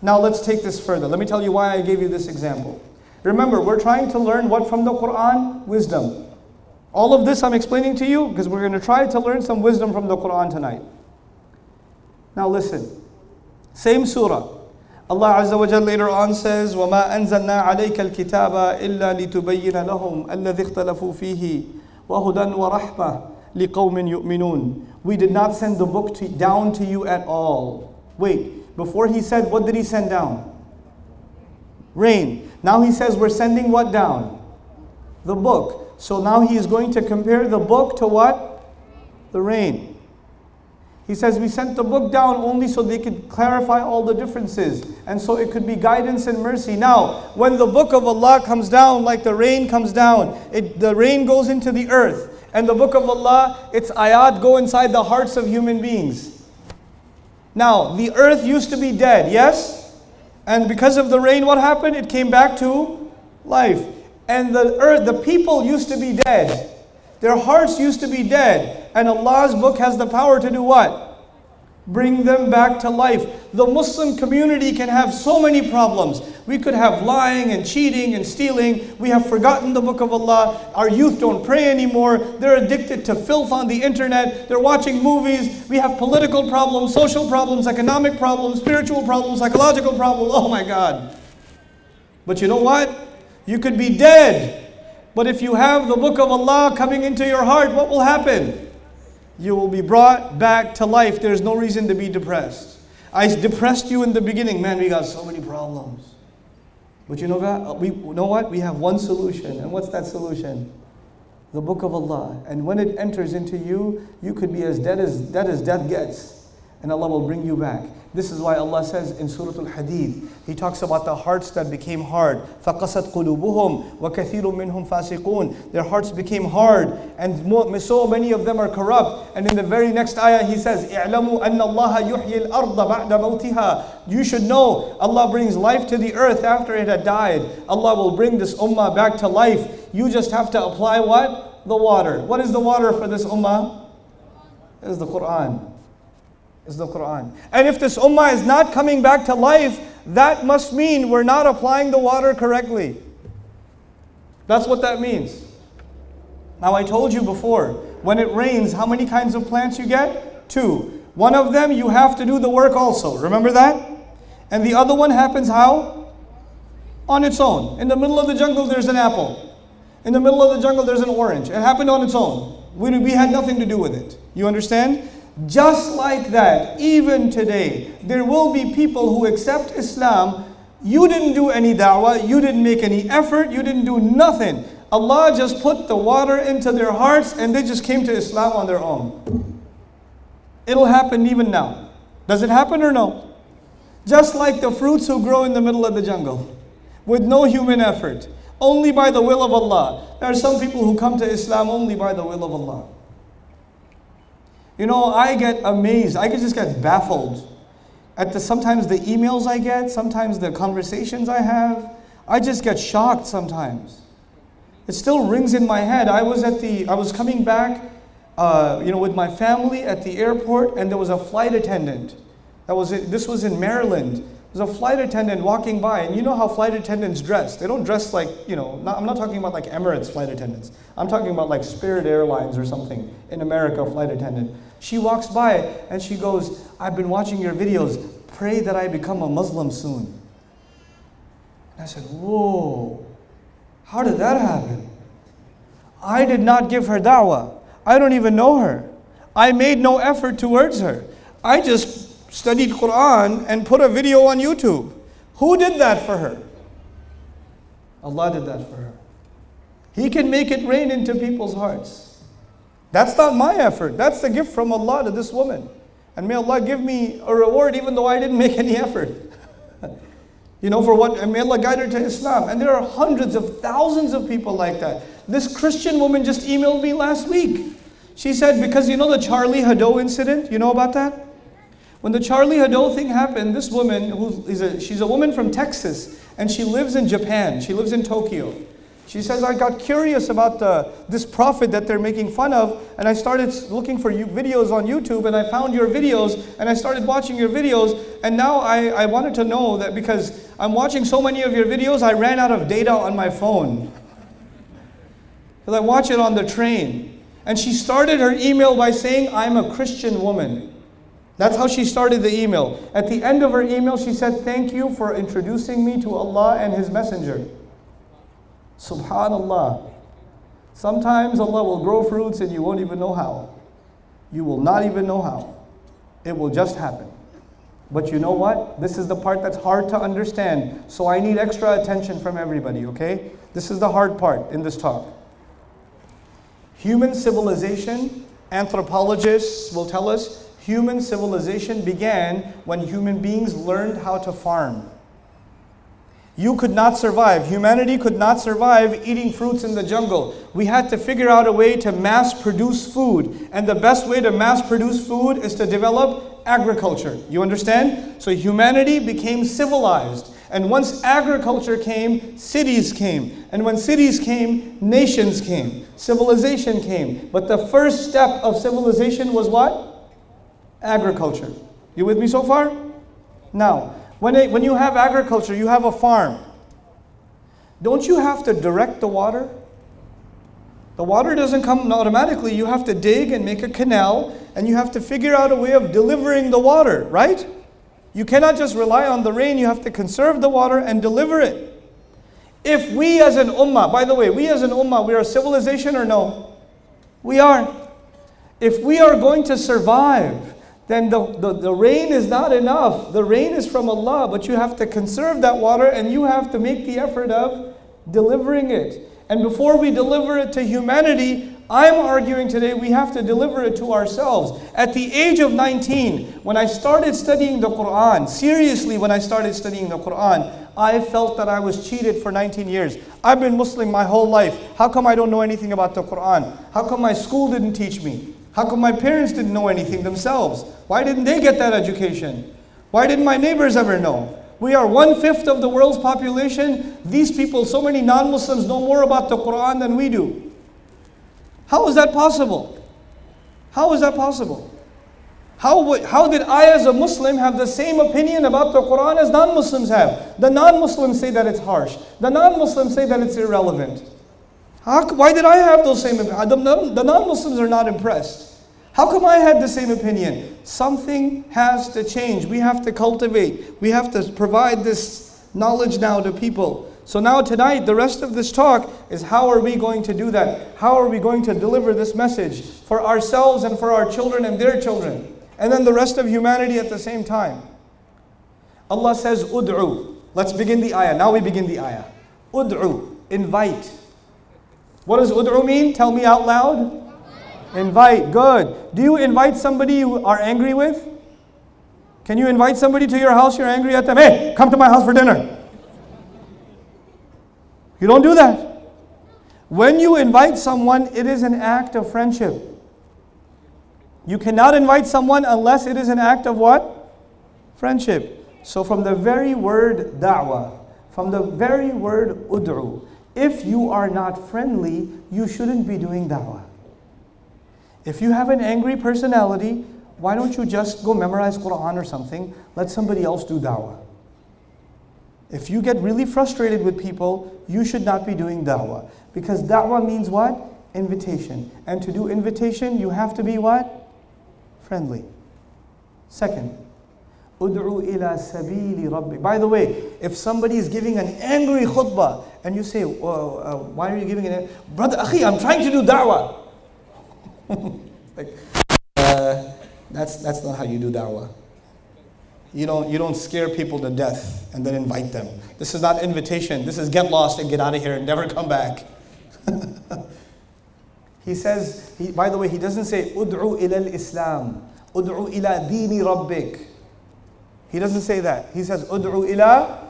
Now let's take this further. Let me tell you why I gave you this example. Remember, we're trying to learn what from the Quran? Wisdom. All of this I'm explaining to you because we're going to try to learn some wisdom from the Quran tonight. Now listen. Same surah. Allah Azza wa Jalla later on says, وَمَا أَنزَلْنَا عَلَيْكَ الْكِتَابَ إِلَّا لِتُبَيِّنَ لَهُمْ الَّذِي اخْتَلَفُوا فِيهِ وَهُدًى وَرَحْمَةً لِقَوْمٍ يُؤْمِنُونَ. We did not send the book down to you at all. Wait, before He said, what did He send down? Rain. Now He says we're sending what down? The book. So now He is going to compare the book to what? The rain. He says we sent the book down only so they could clarify all the differences, and so it could be guidance and mercy. Now, when the book of Allah comes down, like the rain comes down, the rain goes into the earth, and the book of Allah, its ayat go inside the hearts of human beings. Now, the earth used to be dead, yes? And because of the rain, what happened? It came back to life. And the people used to be dead. Their hearts used to be dead. And Allah's book has the power to do what? Bring them back to life. The Muslim community can have so many problems. We could have lying and cheating and stealing. We have forgotten the book of Allah. Our youth don't pray anymore. They're addicted to filth on the internet. They're watching movies. We have political problems, social problems, economic problems, spiritual problems, psychological problems. Oh my God. But you know what? You could be dead. But if you have the book of Allah coming into your heart, what will happen? You will be brought back to life. There's no reason to be depressed. I depressed you in the beginning. Man, we got so many problems. But you know what? We have one solution. And what's that solution? The book of Allah. And when it enters into you, you could be as dead as death gets. And Allah will bring you back. This is why Allah says in Surah Al-Hadid, He talks about the hearts that became hard. فَقَسَتْ قُلُوبُهُمْ وَكَثِيرٌ مِّنْهُمْ فَاسِقُونَ. Their hearts became hard and so many of them are corrupt. And in the very next ayah He says, اعْلَمُوا أَنَّ اللَّهَ يُحْيِي الْأَرْضَ بَعْدَ مَوْتِهَا. You should know Allah brings life to the earth after it had died. Allah will bring this ummah back to life. You just have to apply what? The water. What is the water for this ummah? It is the Qur'an. Is the Quran. And if this ummah is not coming back to life, that must mean we're not applying the water correctly. That's what that means. Now I told you before, when it rains, how many kinds of plants you get? 2. One of them you have to do the work also. Remember that? And the other one happens how? On its own. In the middle of the jungle there's an apple. In the middle of the jungle there's an orange. It happened on its own. We had nothing to do with it. You understand? Just like that, even today, there will be people who accept Islam. You didn't do any da'wah, you didn't make any effort, you didn't do nothing. Allah just put the water into their hearts and they just came to Islam on their own. It'll happen even now. Does it happen or no? Just like the fruits who grow in the middle of the jungle, with no human effort, only by the will of Allah. There are some people who come to Islam only by the will of Allah. You know, I get amazed. I just get baffled at sometimes the emails I get, sometimes the conversations I have. I just get shocked sometimes. It still rings in my head. I was coming back, with my family at the airport, and there was a flight attendant. This was in Maryland. There was a flight attendant walking by, and you know how flight attendants dress. They don't dress like, I'm not talking about like Emirates flight attendants. I'm talking about like Spirit Airlines or something in America flight attendant. She walks by and she goes, I've been watching your videos. Pray that I become a Muslim soon. And I said, whoa, how did that happen? I did not give her da'wah. I don't even know her. I made no effort towards her. I just studied Quran and put a video on YouTube. Who did that for her? Allah did that for her. He can make it rain into people's hearts. That's not my effort. That's the gift from Allah to this woman. And may Allah give me a reward even though I didn't make any effort. For what? And may Allah guide her to Islam. And there are hundreds of thousands of people like that. This Christian woman just emailed me last week. She said, because the Charlie Hebdo incident, you know about that? When the Charlie Hebdo thing happened, this woman, she's a woman from Texas, and she lives in Japan. She lives in Tokyo. She says, I got curious about this prophet that they're making fun of, and I started looking for videos on YouTube, and I found your videos, and I started watching your videos, and now I wanted to know that because I'm watching so many of your videos, I ran out of data on my phone. Because I watch it on the train. And she started her email by saying, I'm a Christian woman. That's how she started the email. At the end of her email, she said, thank you for introducing me to Allah and His Messenger. Subhanallah. Sometimes Allah will grow fruits and you won't even know how. You will not even know how. It will just happen. But you know what? This is the part that's hard to understand. So I need extra attention from everybody, okay? This is the hard part in this talk. Human civilization, anthropologists will tell us, human civilization began when human beings learned how to farm. You could not survive. Humanity could not survive eating fruits in the jungle. We had to figure out a way to mass produce food. And the best way to mass produce food is to develop agriculture. You understand? So humanity became civilized. And once agriculture came, cities came. And when cities came, nations came. Civilization came. But the first step of civilization was what? Agriculture. You with me so far? Now, when you have agriculture, you have a farm. Don't you have to direct the water? The water doesn't come automatically. You have to dig and make a canal, and you have to figure out a way of delivering the water, right? You cannot just rely on the rain. You have to conserve the water and deliver it. If we as an ummah, by the way, we as an ummah, we are a civilization or no? We are. If we are going to survive, then the rain is not enough. The rain is from Allah, but you have to conserve that water and you have to make the effort of delivering it. And before we deliver it to humanity, I'm arguing today we have to deliver it to ourselves. At the age of 19, when I started studying the Quran, seriously when I started studying the Quran, I felt that I was cheated for 19 years. I've been Muslim my whole life. How come I don't know anything about the Quran? How come my school didn't teach me? How come my parents didn't know anything themselves? Why didn't they get that education? Why didn't my neighbors ever know? We are 1/5 of the world's population. These people, so many non-Muslims, know more about the Quran than we do. How is that possible? How is that possible? How did I as a Muslim have the same opinion about the Quran as non-Muslims have? The non-Muslims say that it's harsh. The non-Muslims say that it's irrelevant. Why did I have those same opinions? The non-Muslims are not impressed. How come I had the same opinion? Something has to change. We have to cultivate. We have to provide this knowledge now to people. So now tonight, the rest of this talk is how are we going to do that? How are we going to deliver this message for ourselves and for our children and their children? And then the rest of humanity at the same time. Allah says, Ud'u. Let's begin the ayah. Now we begin the ayah. Ud'u. Invite. What does ud'u mean? Tell me out loud. Invite. Good. Do you invite somebody you are angry with? Can you invite somebody to your house you're angry at them? Hey, come to my house for dinner. You don't do that. When you invite someone, it is an act of friendship. You cannot invite someone unless it is an act of what? Friendship. So from the very word da'wah, from the very word ud'u, if you are not friendly, you shouldn't be doing da'wah. If you have an angry personality, why don't you just go memorize Quran or something? Let somebody else do da'wah. If you get really frustrated with people, you should not be doing da'wah. Because da'wah means what? Invitation. And to do invitation, you have to be what? Friendly. Second, ud'u ila sabili rabbi. By the way, if somebody is giving an angry khutbah, and you say, why are you giving it? Brother, akhi, I'm trying to do da'wah. That's not how you do da'wah. You don't scare people to death and then invite them. This is not invitation. This is get lost and get out of here and never come back. He says, by the way, he doesn't say, Ud'u ila al-Islam. Ud'u ila dini rabbik. He doesn't say that. He says, Ud'u ila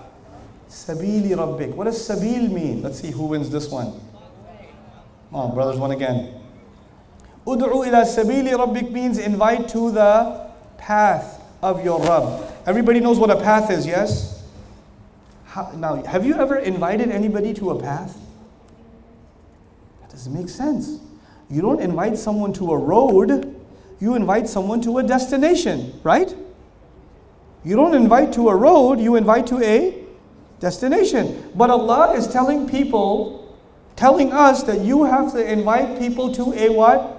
sabili rabbik. What does sabil mean? Let's see who wins this one. Oh, brothers, one again. Ud'u ila sabili rabbik means invite to the path of your Rabb. Everybody knows what a path is, yes? Now, have you ever invited anybody to a path? That doesn't make sense. You don't invite someone to a road, you invite someone to a destination, right? You don't invite to a road, you invite to a destination. But Allah is telling us that you have to invite people to a what?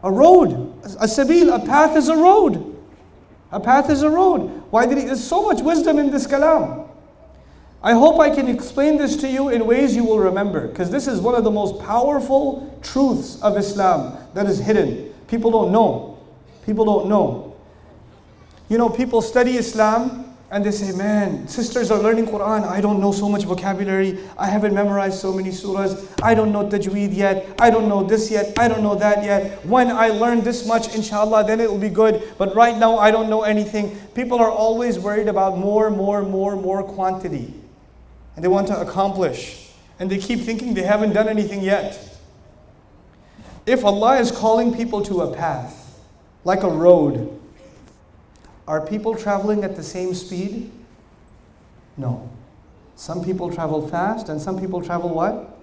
A road. A sabil, a path is a road. A path is a road. Why did there's so much wisdom in this kalam. I hope I can explain this to you in ways you will remember, because this is one of the most powerful truths of Islam that is hidden. People don't know. People don't know. You know, people study Islam and they say, man, sisters are learning Quran. I don't know so much vocabulary. I haven't memorized so many surahs. I don't know tajweed yet. I don't know this yet. I don't know that yet. When I learn this much, inshallah, then it will be good. But right now, I don't know anything. People are always worried about more quantity. And they want to accomplish. And they keep thinking they haven't done anything yet. If Allah is calling people to a path, like a road, are people traveling at the same speed? No. Some people travel fast and some people travel what?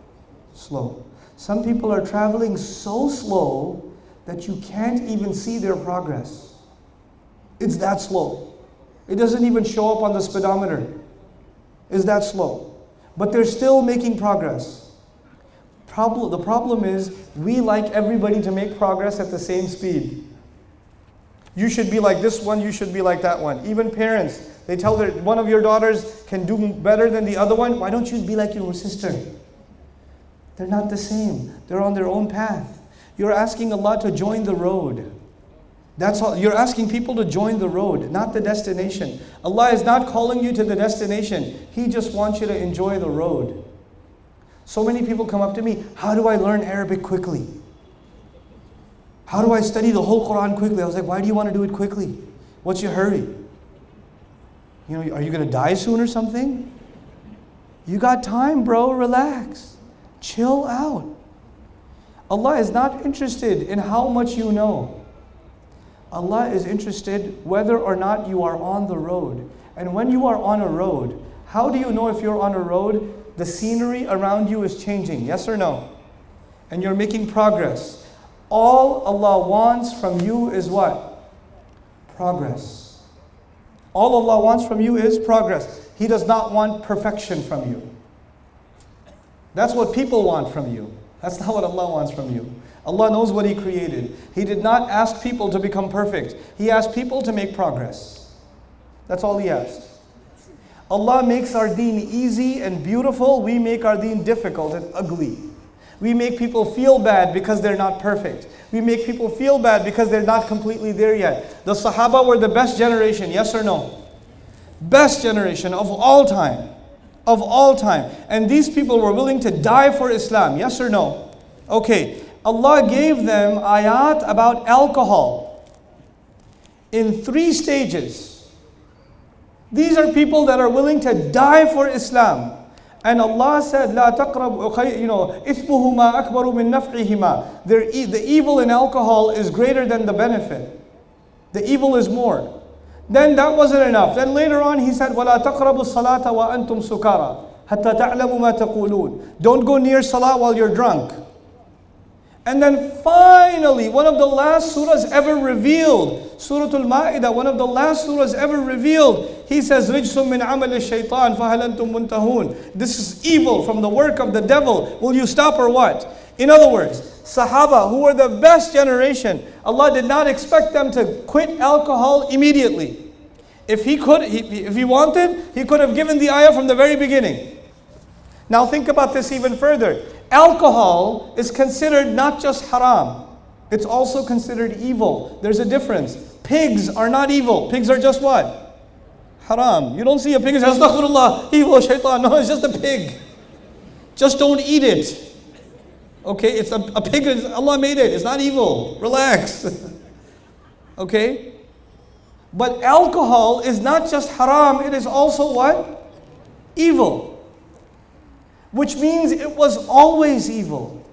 Slow. Some people are traveling so slow that you can't even see their progress. It's that slow. It doesn't even show up on the speedometer. It's that slow. But they're still making progress. The problem is we like everybody to make progress at the same speed. You should be like this one, you should be like that one. Even parents, they tell one of your daughters can do better than the other one. Why don't you be like your sister? They're not the same. They're on their own path. You're asking Allah to join the road. That's all. You're asking people to join the road, not the destination. Allah is not calling you to the destination. He just wants you to enjoy the road. So many people come up to me, how do I learn Arabic quickly? How do I study the whole Quran quickly? I was like, why do you want to do it quickly? What's your hurry? You know, are you going to die soon or something? You got time, bro. Relax. Chill out. Allah is not interested in how much you know. Allah is interested whether or not you are on the road. And when you are on a road, how do you know if you're on a road? The scenery around you is changing, yes or no? And you're making progress. All Allah wants from you is what? Progress. All Allah wants from you is progress. He does not want perfection from you. That's what people want from you. That's not what Allah wants from you. Allah knows what He created. He did not ask people to become perfect. He asked people to make progress. That's all He asked. Allah makes our deen easy and beautiful. We make our deen difficult and ugly. We make people feel bad because they're not perfect. We make people feel bad because they're not completely there yet. The Sahaba were the best generation, yes or no? Best generation of all time. Of all time. And these people were willing to die for Islam, yes or no? Okay, Allah gave them ayat about alcohol in 3 stages. These are people that are willing to die for Islam. And Allah said, لا تقرب, إثمهما أكبر من نفعهما. The evil in alcohol is greater than the benefit. The evil is more. Then that wasn't enough. Then later on He said, وَلَا تَقْرَبُوا الصَّلَاةَ وَأَنْتُمْ سُكَارَى حَتَّى تَعْلَمُوا مَا تَقُولُونَ. Don't go near salah while you're drunk. And then finally, one of the last surahs ever revealed, Surah Al-Ma'idah, one of the last surahs ever revealed, He says, رِجْسٌ مِّنْ عَمَلِ الشَّيْطَانِ فَهَلْ أَنْتُمْ مُنْتَهُونَ. This is evil from the work of the devil. Will you stop or what? In other words, Sahaba, who were the best generation, Allah did not expect them to quit alcohol immediately. If He wanted, He could have given the ayah from the very beginning. Now think about this even further. Alcohol is considered not just haram, it's also considered evil. There's a difference. Pigs are not evil. Pigs are just what? Haram. You don't see a pig and say, astaghfirullah, evil, shaitan. No, it's just a pig. Just don't eat it. Okay, it's a pig, Allah made it. It's not evil. Relax. Okay? But alcohol is not just haram, it is also what? Evil. Which means it was always evil.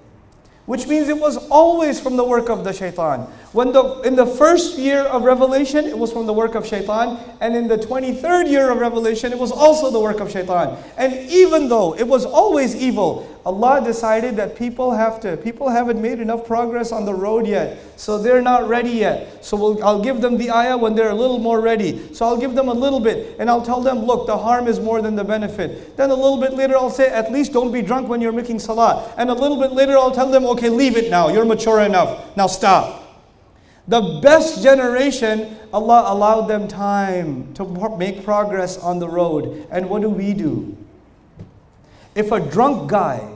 Which means it was always from the work of the shaitan. In the first year of revelation, it was from the work of shaitan. And in the 23rd year of revelation, it was also the work of shaitan. And even though it was always evil, Allah decided that people haven't made enough progress on the road yet. So they're not ready yet. So I'll give them the ayah when they're a little more ready. So I'll give them a little bit. And I'll tell them, look, the harm is more than the benefit. Then a little bit later I'll say, at least don't be drunk when you're making salah. And a little bit later I'll tell them, okay, leave it now. You're mature enough. Now stop. The best generation, Allah allowed them time to make progress on the road. And what do? If a drunk guy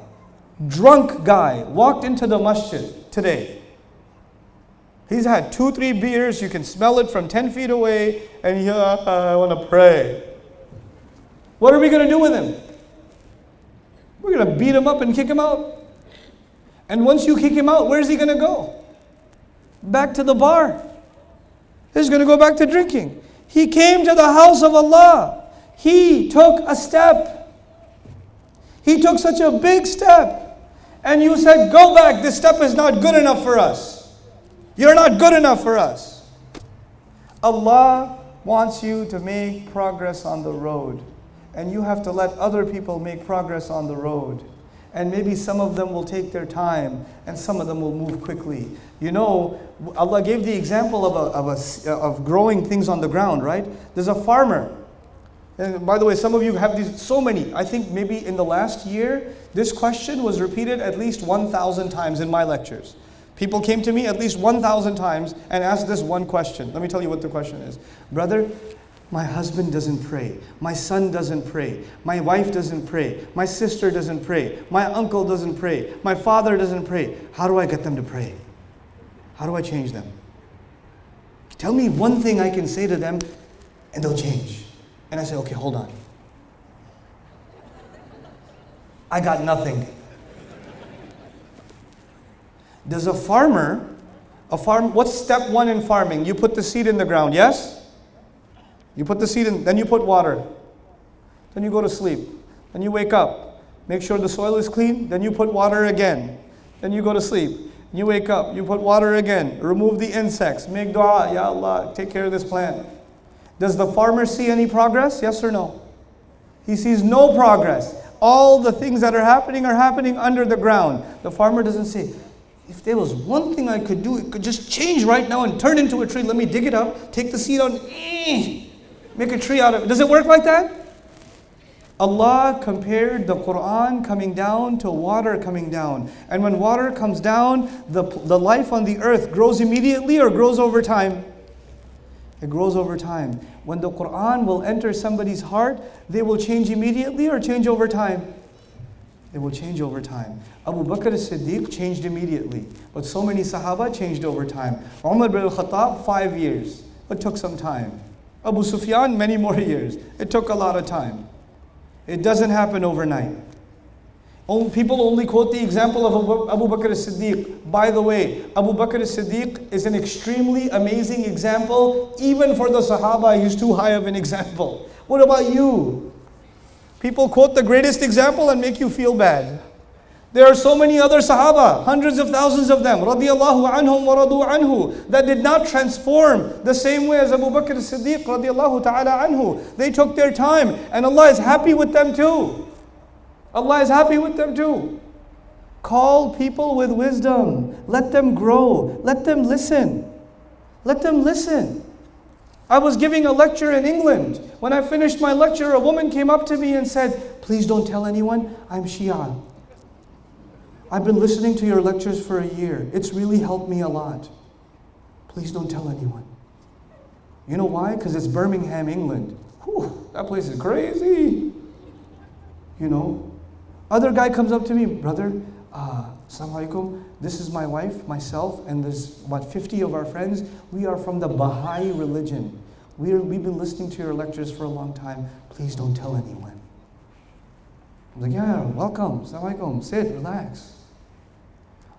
walked into the masjid today, he's had 2-3 beers, you can smell it from 10 feet away, and I want to pray. What are we going to do with him? We're going to beat him up and kick him out. And once you kick him out, where's he going to go? Back to the bar. He's going to go back to drinking. He came to the house of Allah. He took a step. He took such a big step. And you said, go back. This step is not good enough for us. You're not good enough for us. Allah wants you to make progress on the road. And you have to let other people make progress on the road. And maybe some of them will take their time, and some of them will move quickly. You know, Allah gave the example of growing things on the ground, right? There's a farmer. And by the way, some of you have these, so many. I think maybe in the last year, this question was repeated at least 1,000 times in my lectures. People came to me at least 1,000 times and asked this one question. Let me tell you what the question is. Brother, my husband doesn't pray. My son doesn't pray. My wife doesn't pray. My sister doesn't pray. My uncle doesn't pray. My father doesn't pray. How do I get them to pray? How do I change them? Tell me one thing I can say to them and they'll change. And I say, okay, hold on. I got nothing. There's a farmer What's step one in farming? You put the seed in the ground, yes? You put the seed in, then you put water. Then you go to sleep. Then you wake up. Make sure the soil is clean. Then you put water again. Then you go to sleep. You wake up. You put water again. Remove the insects. Make dua. Ya Allah, take care of this plant. Does the farmer see any progress? Yes or no? He sees no progress. All the things that are happening under the ground. The farmer doesn't say, if there was one thing I could do, it could just change right now and turn into a tree. Let me dig it up, take the seed out, make a tree out of it. Does it work like that? Allah compared the Quran coming down to water coming down. And when water comes down, the life on the earth grows immediately or grows over time? It grows over time. When the Quran will enter somebody's heart, they will change immediately or change over time? They will change over time. Abu Bakr as-Siddiq changed immediately, but so many Sahaba changed over time. Umar bin al-Khattab, 5 years. It took some time. Abu Sufyan, many more years. It took a lot of time. It doesn't happen overnight. People only quote the example of Abu Bakr as-Siddiq. By the way, Abu Bakr as-Siddiq is an extremely amazing example. Even for the Sahaba, he's too high of an example. What about you? People quote the greatest example and make you feel bad. There are so many other Sahaba, hundreds of thousands of them, radiyallahu anhum wa radu anhu, that did not transform the same way as Abu Bakr as-Siddiq, radiyallahu ta'ala anhu. They took their time, and Allah is happy with them too. Allah is happy with them too. Call people with wisdom. Let them grow. Let them listen. Let them listen. I was giving a lecture in England. When I finished my lecture, a woman came up to me and said, "Please don't tell anyone, I'm Shia. I've been listening to your lectures for a year. It's really helped me a lot. Please don't tell anyone." You know why? Because it's Birmingham, England. Whew, that place is crazy. You know? Other guy comes up to me, "Brother, Assalamu alaikum. This is my wife, myself, and there's about 50 of our friends. We are from the Baha'i religion. We've been listening to your lectures for a long time. Please don't tell anyone." I'm like, "Yeah, welcome. Assalamu alaikum. Sit, relax."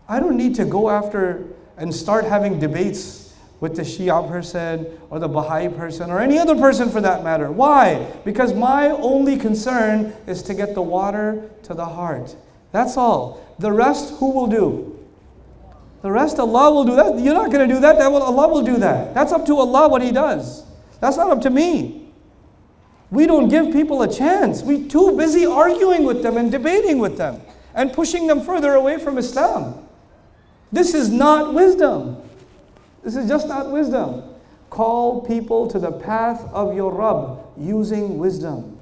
I don't need to go after and start having debates with the Shia person or the Baha'i person or any other person for that matter. Why? Because my only concern is to get the water to the heart. That's all. The rest, who will do? The rest, Allah will do that. You're not going to do that. Allah will do that. That's up to Allah what He does. That's not up to me. We don't give people a chance. We're too busy arguing with them and debating with them and pushing them further away from Islam. This is not wisdom. This is just not wisdom. Call people to the path of your Rabb using wisdom.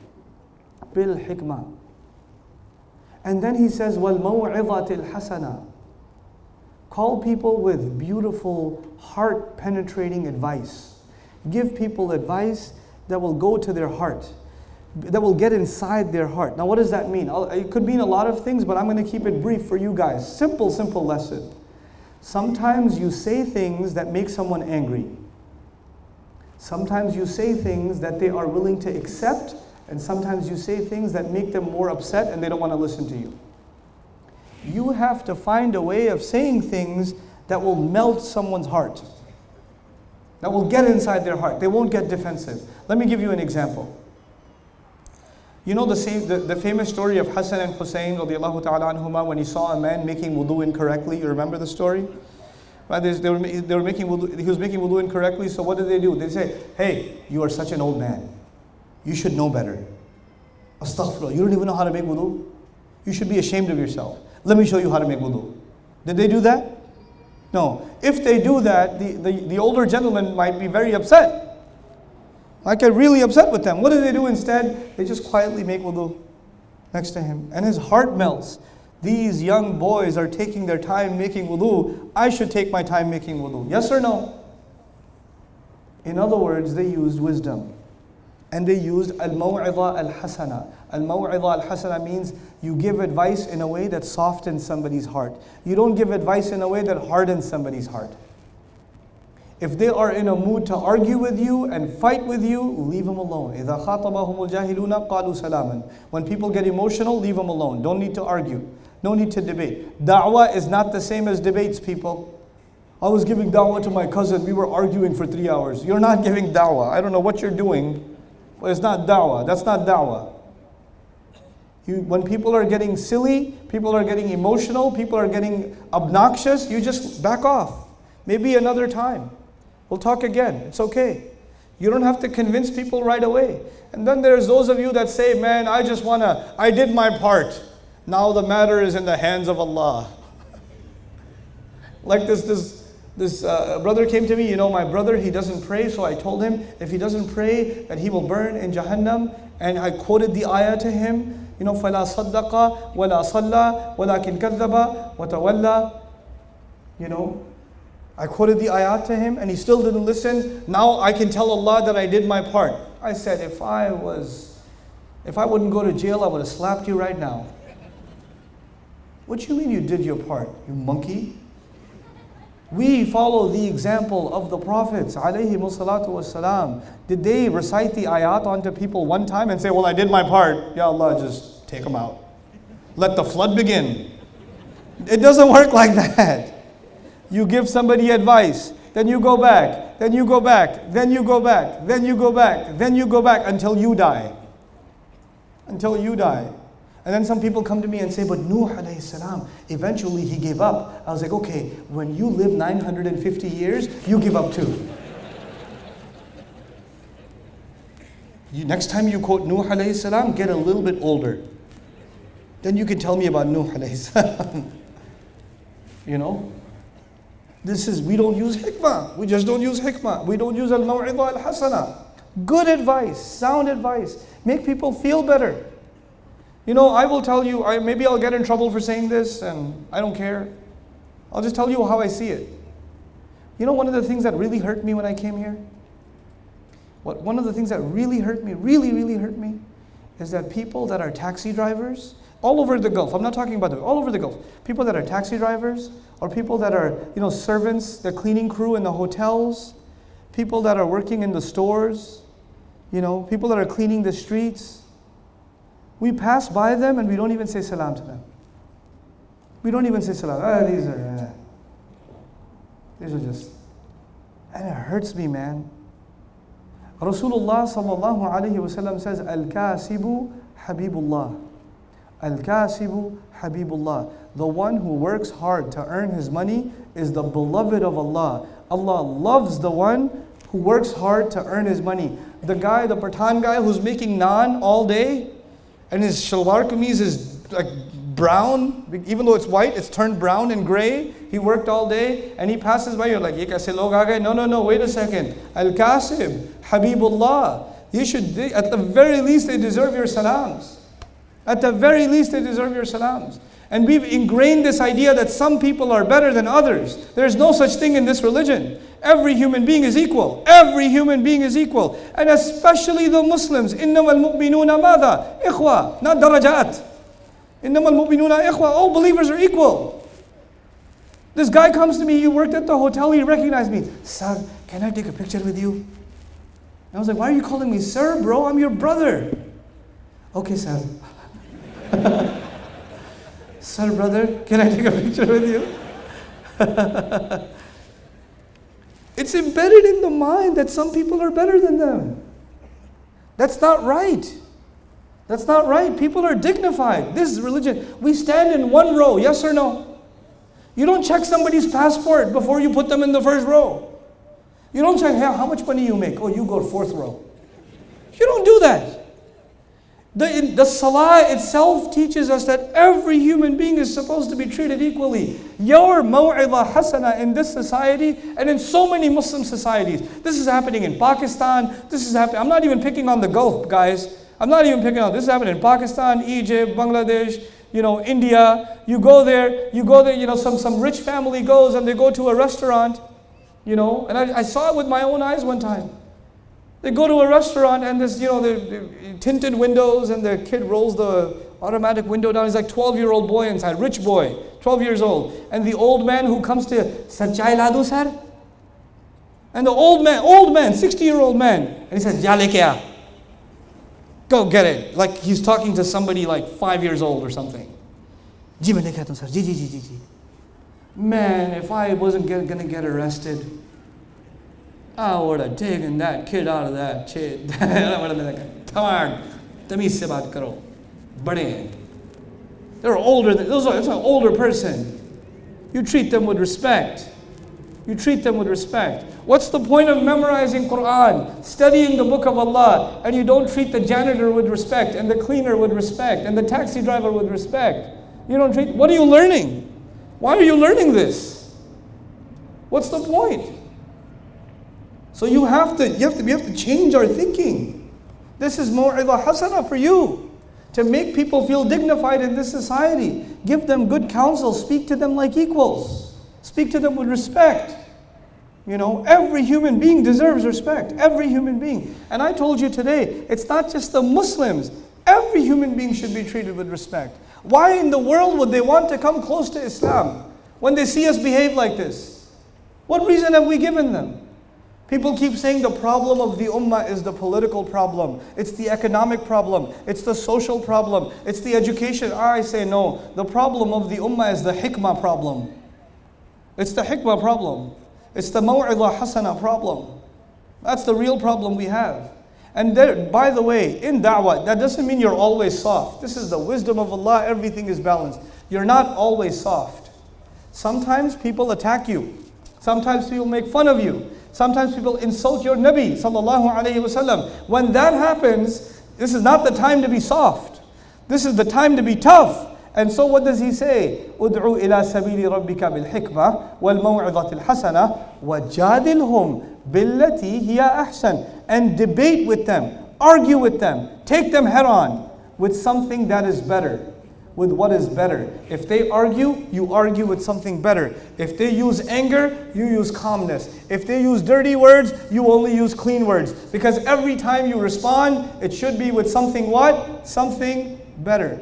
Bil hikmah. And then he says, wal maw'izatil hasana. Call people with beautiful, heart-penetrating advice. Give people advice that will go to their heart, that will get inside their heart. Now what does that mean? It could mean a lot of things, but I'm going to keep it brief for you guys. Simple lesson. Sometimes you say things that make someone angry. Sometimes you say things that they are willing to accept, and sometimes you say things that make them more upset and they don't want to listen to you. You have to find a way of saying things that will melt someone's heart, that will get inside their heart. They won't get defensive. Let me give you an example. You know the famous story of Hassan and Hussein radiallahu ta'ala anhuma, when he saw a man making wudu incorrectly. You remember the story? Right? They were making wudu, he was making wudu incorrectly, so what did they do? They say, "Hey, you are such an old man. You should know better. Astaghfirullah, you don't even know how to make wudu? You should be ashamed of yourself. Let me show you how to make wudu." Did they do that? No. If they do that, the older gentleman might be very upset. Might get really upset with them. What do they do instead? They just quietly make wudu next to him. And his heart melts. These young boys are taking their time making wudu. I should take my time making wudu. Yes or no? In other words, they used wisdom. And they used al-maw'iza al-hasana. Al-maw'iza al-hasana means you give advice in a way that softens somebody's heart. You don't give advice in a way that hardens somebody's heart. If they are in a mood to argue with you and fight with you, leave them alone. إِذَا خَاطَبَهُمُ الْجَاهِلُونَ قَالُوا سَلَامًا. When people get emotional, leave them alone. Don't need to argue. No need to debate. Da'wah is not the same as debates, people. I was giving da'wah to my cousin. We were arguing for 3 hours. You're not giving da'wah. I don't know what you're doing, but it's not da'wah. That's not da'wah. When people are getting silly, people are getting emotional, people are getting obnoxious, you just back off. Maybe another time. We'll talk again. It's okay. You don't have to convince people right away. And then there's those of you that say, man, I did my part. Now the matter is in the hands of Allah. Like this brother came to me, my brother, he doesn't pray, so I told him, if he doesn't pray, that he will burn in Jahannam. And I quoted the ayah to him, فَلَا صَدَّقَ وَلَا صَلَّى وَلَكِنْ كَذَّبَ وَتَوَلَّى. I quoted the ayat to him and he still didn't listen. Now I can tell Allah that I did my part. I said, if I wouldn't go to jail, I would have slapped you right now. What do you mean you did your part, you monkey? We follow the example of the prophets, alayhi salatu wassalam. Did they recite the ayat onto people one time and say, well, I did my part. Ya Allah, just take them out. Let the flood begin. It doesn't work like that. You give somebody advice, then you go back, then you go back, then you go back, then you go back, then you go back until you die. Until you die. And then some people come to me and say, but Nuh alayhi salam, eventually he gave up. I was like, okay, when you live 950 years, you give up too. Next time you quote Nuh alayhi salam, get a little bit older. Then you can tell me about Nuh alayhi salam. We don't use hikmah. We just don't use hikmah. We don't use al-maw'idah al-hasana. Good advice, sound advice. Make people feel better. I will tell you, maybe I'll get in trouble for saying this, and I don't care. I'll just tell you how I see it. One of the things that really hurt me when I came here? One of the things that really hurt me, really hurt me, is that people that are taxi drivers, all over the Gulf, I'm not talking about all over the Gulf, people that are taxi drivers, or people that are, servants, the cleaning crew in the hotels, people that are working in the stores, people that are cleaning the streets. We pass by them and we don't even say salam to them. We don't even say salam. These are just, and it hurts me, man. Rasulullah sallallahu alayhi wa sallam says, Al-Kasibu Habibullah. Al-Kasibu Habibullah. The one who works hard to earn his money is the beloved of Allah. Allah loves the one who works hard to earn his money. The Pathan guy who's making naan all day, and his shalwar kameez is like brown, even though it's white, it's turned brown and gray. He worked all day, and he passes by, you're like, ye kaise log aa gaye? No, wait a second. Al-Kasib, Habibullah. At the very least, they deserve your salams. At the very least, they deserve your salams. And we've ingrained this idea that some people are better than others. There's no such thing in this religion. Every human being is equal. Every human being is equal. And especially the Muslims. إِنَّمَا الْمُؤْمِنُونَ مَاذَا؟ إِخْوَةً, not darajat. إِنَّمَا الْمُؤْمِنُونَ إِخْوَةً. All believers are equal. This guy comes to me, he worked at the hotel, he recognized me. Sir, can I take a picture with you? And I was like, why are you calling me sir, bro? I'm your brother. Okay, sir. Sir, brother, can I take a picture with you? It's embedded in the mind that some people are better than them. That's not right. That's not right. People are dignified. This is religion. We stand in one row, yes or no? You don't check somebody's passport before you put them in the first row. You don't check, hey, how much money you make? Oh, you go fourth row. You don't do that. The salah itself teaches us that every human being is supposed to be treated equally. Your maw'idah hasana in this society and in so many Muslim societies. This is happening in Pakistan. This is happening. I'm not even picking on the Gulf, guys. I'm not even picking on. This is happening in Pakistan, Egypt, Bangladesh, India. You go there, some rich family goes and they go to a restaurant, and I saw it with my own eyes one time. They go to a restaurant and there's, the tinted windows and the kid rolls the automatic window down. He's like 12-year-old boy inside, rich boy, 12 years old. And the old man who comes to, Sir, chai ladu, sir? And the old man, 60-year-old man, and he says, ja leke aa. Go get it. Like he's talking to somebody like 5 years old or something. Ji main leke aata hu, sir. Ji. Man, if I wasn't going to get arrested, I would have taken that kid out of that shit. I would have been like, come on, tamiz se baat karo. Bade hain. They're older, it's an older person. You treat them with respect. You treat them with respect. What's the point of memorizing Quran, studying the book of Allah, and you don't treat the janitor with respect, and the cleaner with respect, and the taxi driver with respect? You don't treat, what are you learning? Why are you learning this? What's the point? So we have to change our thinking. This is maw'idah hasana for you, to make people feel dignified in this society. Give them good counsel, speak to them like equals. Speak to them with respect. You know, every human being deserves respect. Every human being. And I told you today, it's not just the Muslims. Every human being should be treated with respect. Why in the world would they want to come close to Islam when they see us behave like this? What reason have we given them? People keep saying the problem of the ummah is the political problem. It's the economic problem. It's the social problem. It's the education. I say no. The problem of the ummah is the hikmah problem. It's the hikmah problem. It's the maw'idah hasana problem. That's the real problem we have. And there, by the way, in da'wah, that doesn't mean you're always soft. This is the wisdom of Allah, everything is balanced. You're not always soft. Sometimes people attack you. Sometimes people make fun of you. Sometimes people insult your Nabi sallallahu alayhi wasallam. When that happens, this is not the time to be soft. This is the time to be tough. And so what does he say? Ud'u ila sabili rabbika bil hikmah wal maw'izatil hasana wajadilhum billati hiya ahsan. And debate with them, argue with them, take them head on with something that is better. With what is better. If they argue, you argue with something better. If they use anger, you use calmness. If they use dirty words, you only use clean words. Because every time you respond, it should be with something what? Something better.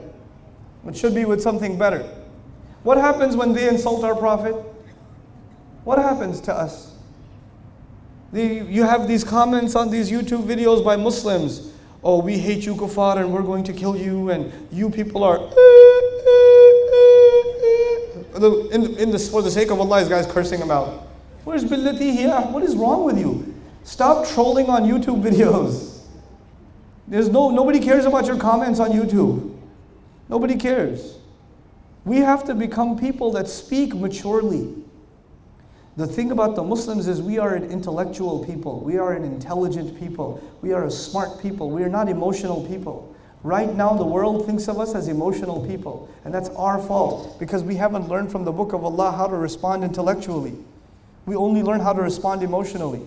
It should be with something better. What happens when they insult our Prophet? What happens to us? You have these comments on these YouTube videos by Muslims. Oh, we hate you kuffar and we're going to kill you, and you people are for the sake of Allah, these guys cursing him out. Where's billati here? What is wrong with you? Stop trolling on YouTube videos. Nobody cares about your comments on YouTube. Nobody cares. We have to become people that speak maturely. The thing about the Muslims is we are an intellectual people. We are an intelligent people. We are a smart people. We are not emotional people. Right now the world thinks of us as emotional people. And that's our fault, because we haven't learned from the book of Allah how to respond intellectually. We only learn how to respond emotionally.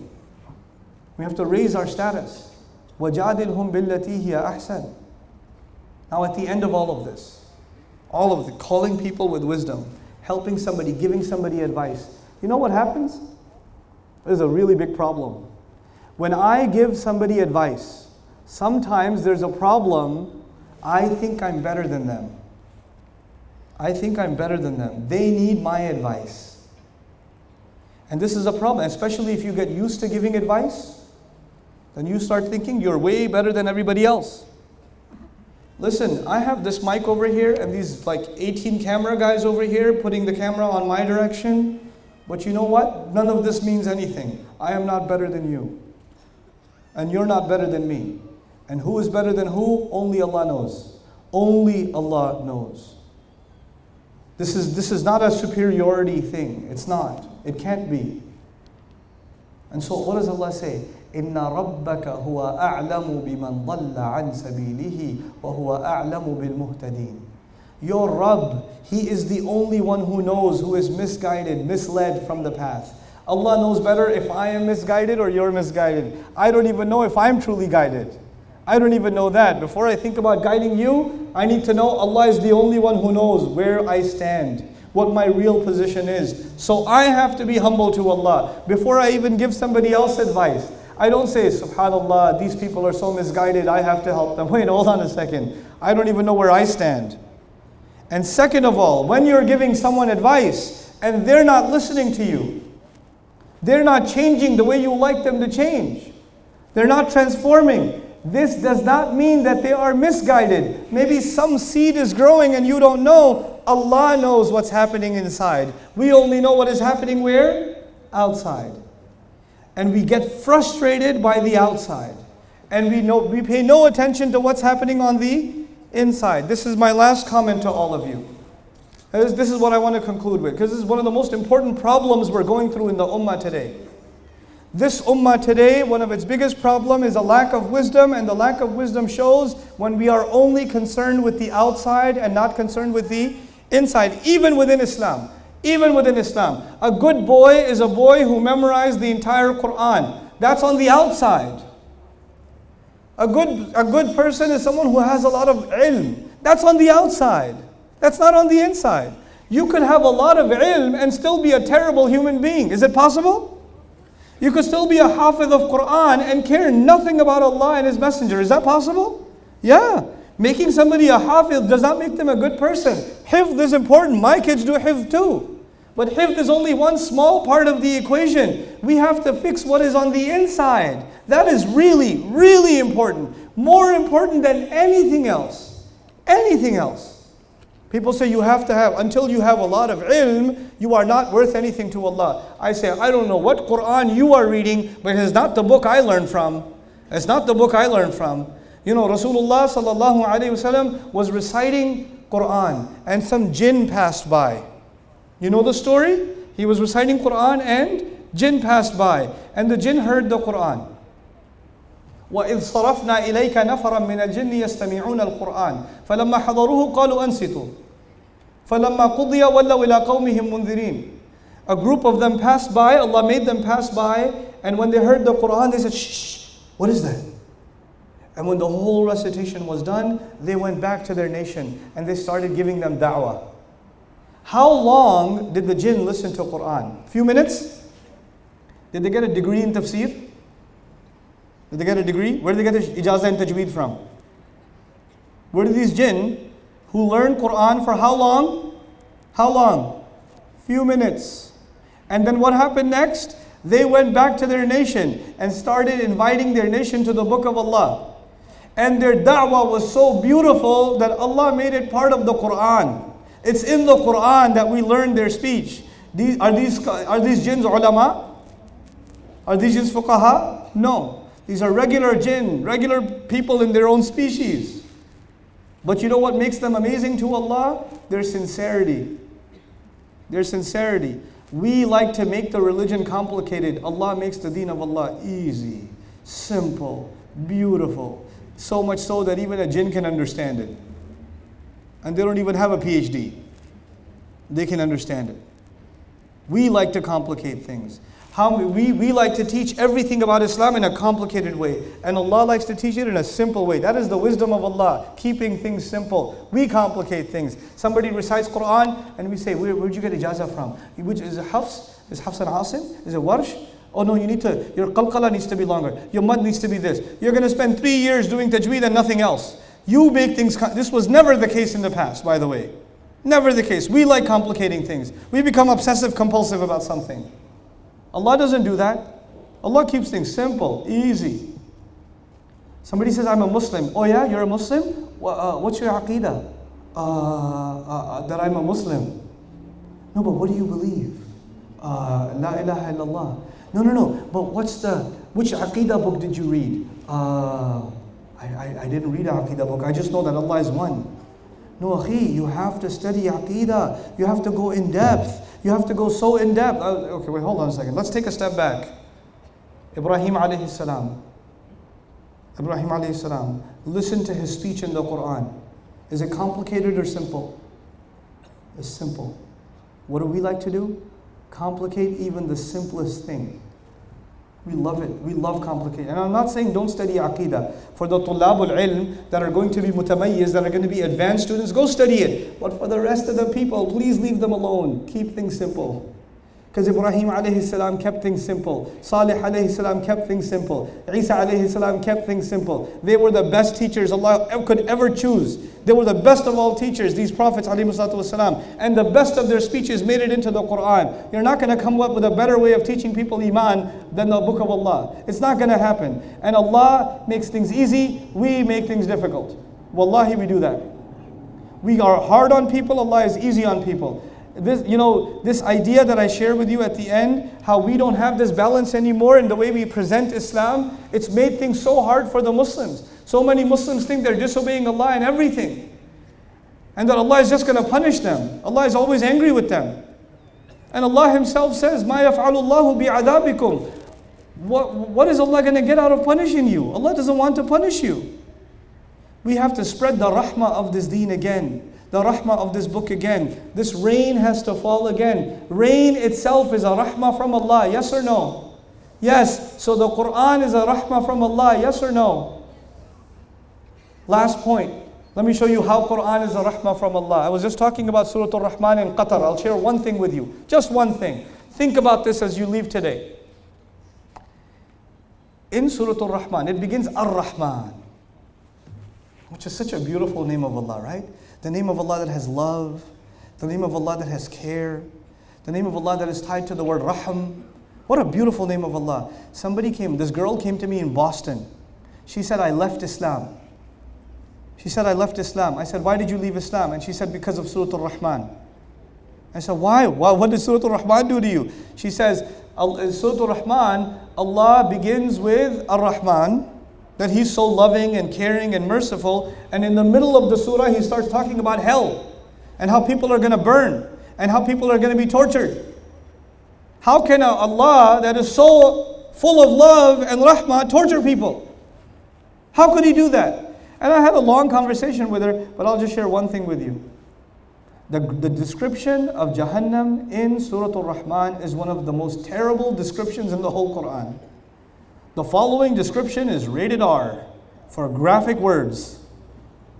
We have to raise our status. وَجَادِلْهُمْ بِالَّتِي هِيَ أَحْسَنُ. Now at the end of all of this, all of the calling people with wisdom, helping somebody, giving somebody advice, you know what happens? There's a really big problem. When I give somebody advice, sometimes there's a problem. I think I'm better than them. I think I'm better than them. They need my advice. And this is a problem, especially if you get used to giving advice. Then you start thinking you're way better than everybody else. Listen, I have this mic over here and these like 18 camera guys over here putting the camera on my direction. But you know what? None of this means anything. I am not better than you. And you're not better than me. And who is better than who? Only Allah knows. Only Allah knows. This is not a superiority thing. It's not. It can't be. And so what does Allah say? إِنَّ رَبَّكَ هُوَ أَعْلَمُ بِمَنْ ضَلَّ عَنْ سَبِيلِهِ وَهُوَ أَعْلَمُ بِالْمُهْتَدِينَ. Your Rabb, He is the only one who knows who is misguided, misled from the path. Allah knows better if I am misguided or you're misguided. I don't even know if I'm truly guided. I don't even know that. Before I think about guiding you, I need to know Allah is the only one who knows where I stand, what my real position is. So I have to be humble to Allah. Before I even give somebody else advice, I don't say, subhanallah, these people are so misguided, I have to help them. Wait, hold on a second. I don't even know where I stand. And second of all, when you're giving someone advice and they're not listening to you, they're not changing the way you like them to change, they're not transforming, this does not mean that they are misguided. Maybe some seed is growing and you don't know. Allah knows what's happening inside. We only know what is happening where? Outside. And we get frustrated by the outside. And we pay no attention to what's happening on the inside. This is my last comment to all of you. This is what I want to conclude with, because this is one of the most important problems we're going through in the ummah today. This ummah today, one of its biggest problems is a lack of wisdom, and the lack of wisdom shows when we are only concerned with the outside and not concerned with the inside, even within Islam. Even within Islam. A good boy is a boy who memorized the entire Quran. That's on the outside. A good person is someone who has a lot of ilm. That's on the outside. That's not on the inside. You could have a lot of ilm and still be a terrible human being. Is it possible? You could still be a hafiz of Quran and care nothing about Allah and His Messenger. Is that possible? Yeah. Making somebody a hafiz does not make them a good person. Hifz is important. My kids do hifz too. But hifz is only one small part of the equation. We have to fix what is on the inside. That is really, really important. More important than anything else. Anything else. People say you have to have, until you have a lot of ilm, you are not worth anything to Allah. I say, I don't know what Quran you are reading, but it's not the book I learned from. It's not the book I learned from. You know, Rasulullah sallallahu alaihi wasallam was reciting Quran, and some jinn passed by. You know the story? He was reciting Quran and jinn passed by, and the jinn heard the Quran. وَإِذْ صَرَفْنَا إِلَيْكَ نَفَرًا مِنَ الْجِنِّ يَسْتَمِعُونَ الْقُرْآنَ فَلَمَّا حَضَرُوهُ قَالُوا أَنْصِتُوا فَلَمَّا قُضِيَ وَلَّوْا إِلَىٰ قَوْمِهِمْ مُنذِرِينَ. A group of them passed by, Allah made them pass by, and when they heard the Quran, they said, shh, what is that? And when the whole recitation was done, they went back to their nation, and they started giving them da'wah. How long did the jinn listen to Quran? A few minutes? Did they get a degree in tafsir? Did they get a degree? Where did they get the ijazah and tajweed from? Where did these jinn who learned Quran for how long? How long? Few minutes. And then what happened next? They went back to their nation and started inviting their nation to the book of Allah. And their da'wah was so beautiful that Allah made it part of the Quran. It's in the Quran that we learn their speech. Are these jinns ulama? Are these jinns fuqaha? No. These are regular jinn, regular people in their own species. But you know what makes them amazing to Allah? Their sincerity. Their sincerity. We like to make the religion complicated. Allah makes the deen of Allah easy, simple, beautiful. So much so that even a jinn can understand it. And they don't even have a PhD. They can understand it. We like to complicate things. We like to teach everything about Islam in a complicated way. And Allah likes to teach it in a simple way. That is the wisdom of Allah, keeping things simple. We complicate things. Somebody recites Quran and we say, where'd you get ijazah from? Which is it Hafs? Is Hafs and Asim? Is it Warsh? Oh no, your qalqala needs to be longer. Your mud needs to be this. You're going to spend 3 years doing tajweed and nothing else. You make things, this was never the case in the past, by the way. Never the case. We like complicating things. We become obsessive compulsive about something. Allah doesn't do that. Allah keeps things simple, easy. Somebody says, I'm a Muslim. Oh yeah, you're a Muslim? What's your aqidah? That I'm a Muslim. No, but what do you believe? La ilaha illallah. No, but which aqidah book did you read? I didn't read an aqidah book. I just know that Allah is one. No, akhi, you have to study aqidah. You have to go in depth. You have to go so in depth. Okay, wait, hold on a second. Let's take a step back. Ibrahim alayhi salam. Ibrahim alayhi salam. Listen to his speech in the Quran. Is it complicated or simple? It's simple. What do we like to do? Complicate even the simplest thing. We love it. We love complicated. And I'm not saying don't study aqidah. For the tullabul ilm that are going to be mutamayyiz, that are going to be advanced students, go study it. But for the rest of the people, please leave them alone. Keep things simple. Because Ibrahim alayhi salam kept things simple. Salih alayhi salam kept things simple. Isa alayhi salam kept things simple. They were the best teachers Allah could ever choose. They were the best of all teachers, these prophets alayhi salatu wasalam. And the best of their speeches made it into the Quran. You're not going to come up with a better way of teaching people iman than the book of Allah. It's not going to happen. And Allah makes things easy. We make things difficult. Wallahi, we do that. We are hard on people, Allah is easy on people. This idea that I share with you at the end, how we don't have this balance anymore in the way we present Islam, it's made things so hard for the Muslims. So many Muslims think they're disobeying Allah in everything. And that Allah is just going to punish them. Allah is always angry with them. And Allah Himself says, مَا يَفْعَلُ اللَّهُ بِعَذَابِكُمْ. What is Allah going to get out of punishing you? Allah doesn't want to punish you. We have to spread the rahmah of this deen again. The rahmah of this book again. This rain has to fall again. Rain itself is a rahmah from Allah, yes or no? Yes. So the Quran is a rahmah from Allah, yes or no? Last point. Let me show you how Quran is a rahmah from Allah. I was just talking about Surah Al-Rahman in Qatar. I'll share one thing with you. Just one thing. Think about this as you leave today. In Surah Al-Rahman, it begins Ar-Rahman, which is such a beautiful name of Allah, right? The name of Allah that has love, the name of Allah that has care, the name of Allah that is tied to the word Rahim. What a beautiful name of Allah. This girl came to me in Boston. She said, I left Islam. She said, I left Islam. I said, why did you leave Islam? And she said, because of Surah Al-Rahman. I said, why? What did Surah Al-Rahman do to you? She says, in Surah Al-Rahman, Allah begins with Ar-Rahman, that He's so loving and caring and merciful. And in the middle of the surah, He starts talking about hell and how people are going to burn and how people are going to be tortured. How can Allah that is so full of love and rahmah torture people? How could He do that? And I had a long conversation with her, but I'll just share one thing with you. The description of Jahannam in Surah Al-Rahman is one of the most terrible descriptions in the whole Quran. The following description is rated R for graphic words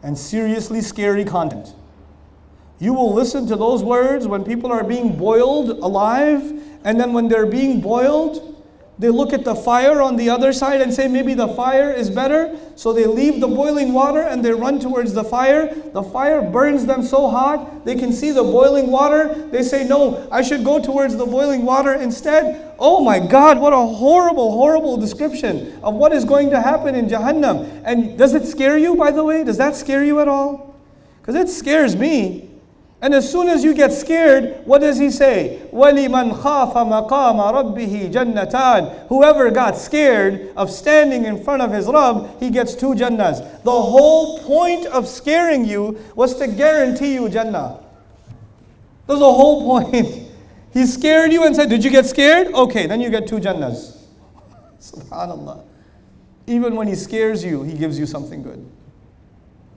and seriously scary content. You will listen to those words when people are being boiled alive, and then when they're being boiled, they look at the fire on the other side and say, maybe the fire is better. So they leave the boiling water and they run towards the fire. The fire burns them so hot, they can see the boiling water. They say, no, I should go towards the boiling water instead. Oh my God, what a horrible, horrible description of what is going to happen in Jahannam. And does it scare you, by the way? Does that scare you at all? Because it scares me. And as soon as you get scared, what does He say? وَلِمَنْ خَافَ مَقَامَ رَبِّهِ جَنَّتَانِ. Whoever got scared of standing in front of his Rabb, he gets 2 Jannahs. The whole point of scaring you was to guarantee you Jannah. That's the whole point. He scared you and said, did you get scared? Okay, then you get 2 Jannahs. SubhanAllah. Even when He scares you, He gives you something good.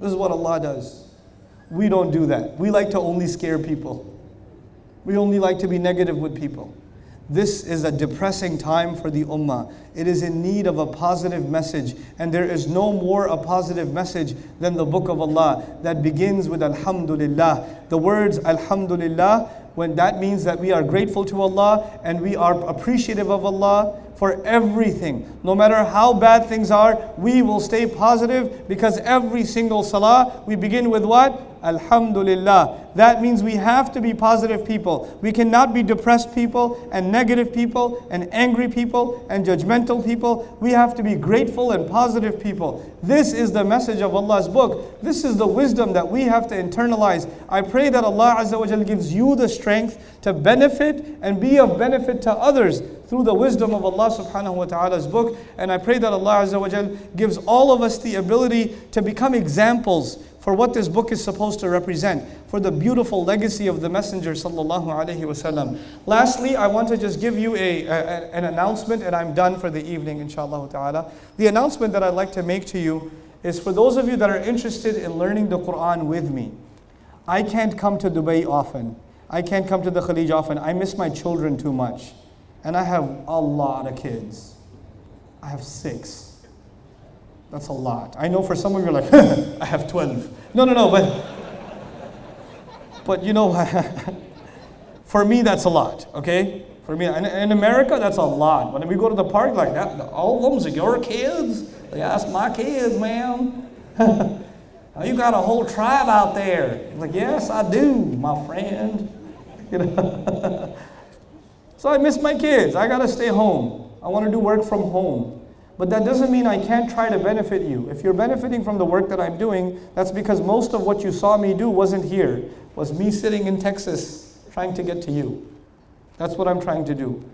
This is what Allah does. We don't do that. We like to only scare people. We only like to be negative with people. This is a depressing time for the ummah. It is in need of a positive message. And there is no more a positive message than the book of Allah that begins with Alhamdulillah. The words Alhamdulillah, when that means that we are grateful to Allah and we are appreciative of Allah for everything. No matter how bad things are, we will stay positive, because every single salah, we begin with what? Alhamdulillah. That means we have to be positive people. We cannot be depressed people and negative people and angry people and judgmental people. We have to be grateful and positive people. This is the message of Allah's book. This is the wisdom that we have to internalize. I pray that Allah Azza wa Jal gives you the strength to benefit and be of benefit to others through the wisdom of Allah subhanahu wa ta'ala's book. And I pray that Allah Azza wa Jal gives all of us the ability to become examples for what this book is supposed to represent, for the beautiful legacy of the Messenger sallallahu alaihi wasallam. Lastly, I want to just give you an announcement, and I'm done for the evening, inshallah ta'ala. The announcement that I'd like to make to you is for those of you that are interested in learning the Quran with me. I can't come to Dubai often. I can't come to the Khalij often. I miss my children too much. And I have a lot of kids. I have 6. That's a lot. I know for some of you are like, I have 12. No, but you know, for me that's a lot, okay? For me, in America that's a lot. When we go to the park like that, all of them are your kids? Yeah, that's my kids, man. You got a whole tribe out there. I'm like, yes, I do, my friend. You know. So I miss my kids. I gotta stay home. I want to do work from home. But that doesn't mean I can't try to benefit you. If you're benefiting from the work that I'm doing, that's because most of what you saw me do wasn't here. It was me sitting in Texas trying to get to you. That's what I'm trying to do.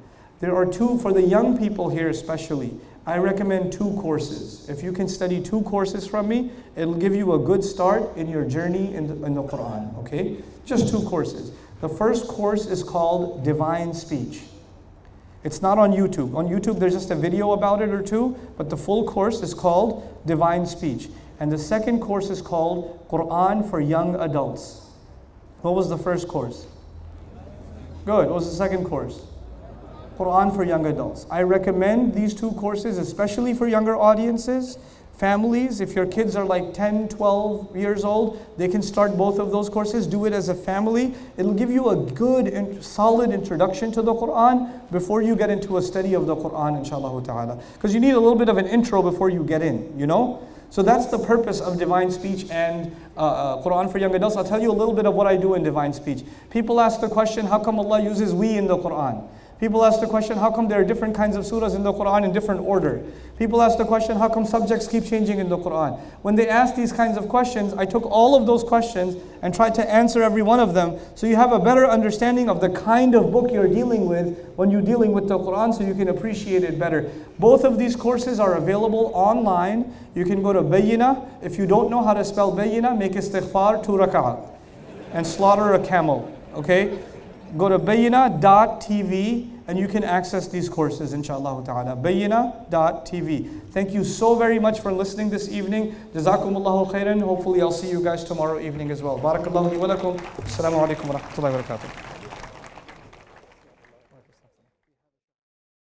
There are two, for the young people here especially, I recommend 2 courses. If you can study 2 courses from me, it'll give you a good start in your journey in the Quran, okay? Just 2 courses. The first course is called Divine Speech. It's not on YouTube. On YouTube there's just a video about it or 2, but the full course is called Divine Speech. And the second course is called Quran for Young Adults. What was the first course? Good. What was the second course? Quran for Young Adults. I recommend these 2 courses, especially for younger audiences, families. If your kids are like 10, 12 years old, they can start both of those courses. Do it as a family. It'll give you a good and solid introduction to the Quran before you get into a study of the Quran, inshallah ta'ala. Because you need a little bit of an intro before you get in, you know? So that's the purpose of Divine Speech and Quran for Young Adults. I'll tell you a little bit of what I do in Divine Speech. People ask the question, how come Allah uses we in the Quran? People ask the question, how come there are different kinds of surahs in the Quran in different order? People ask the question, how come subjects keep changing in the Quran? When they ask these kinds of questions, I took all of those questions and tried to answer every one of them, so you have a better understanding of the kind of book you're dealing with when you're dealing with the Quran, so you can appreciate it better. Both of these courses are available online. You can go to Bayyinah. If you don't know how to spell Bayyinah, make istighfar 2 rak'ah and slaughter a camel, okay? Go to bayyinah.tv and you can access these courses, inshallah ta'ala. Bayyinah.tv. Thank you so very much for listening this evening. Jazakumullahu khairan. Hopefully I'll see you guys tomorrow evening as well. Barakallahu li wa lakum. Assalamu alaikum wa rahmatullahi wa barakatuh.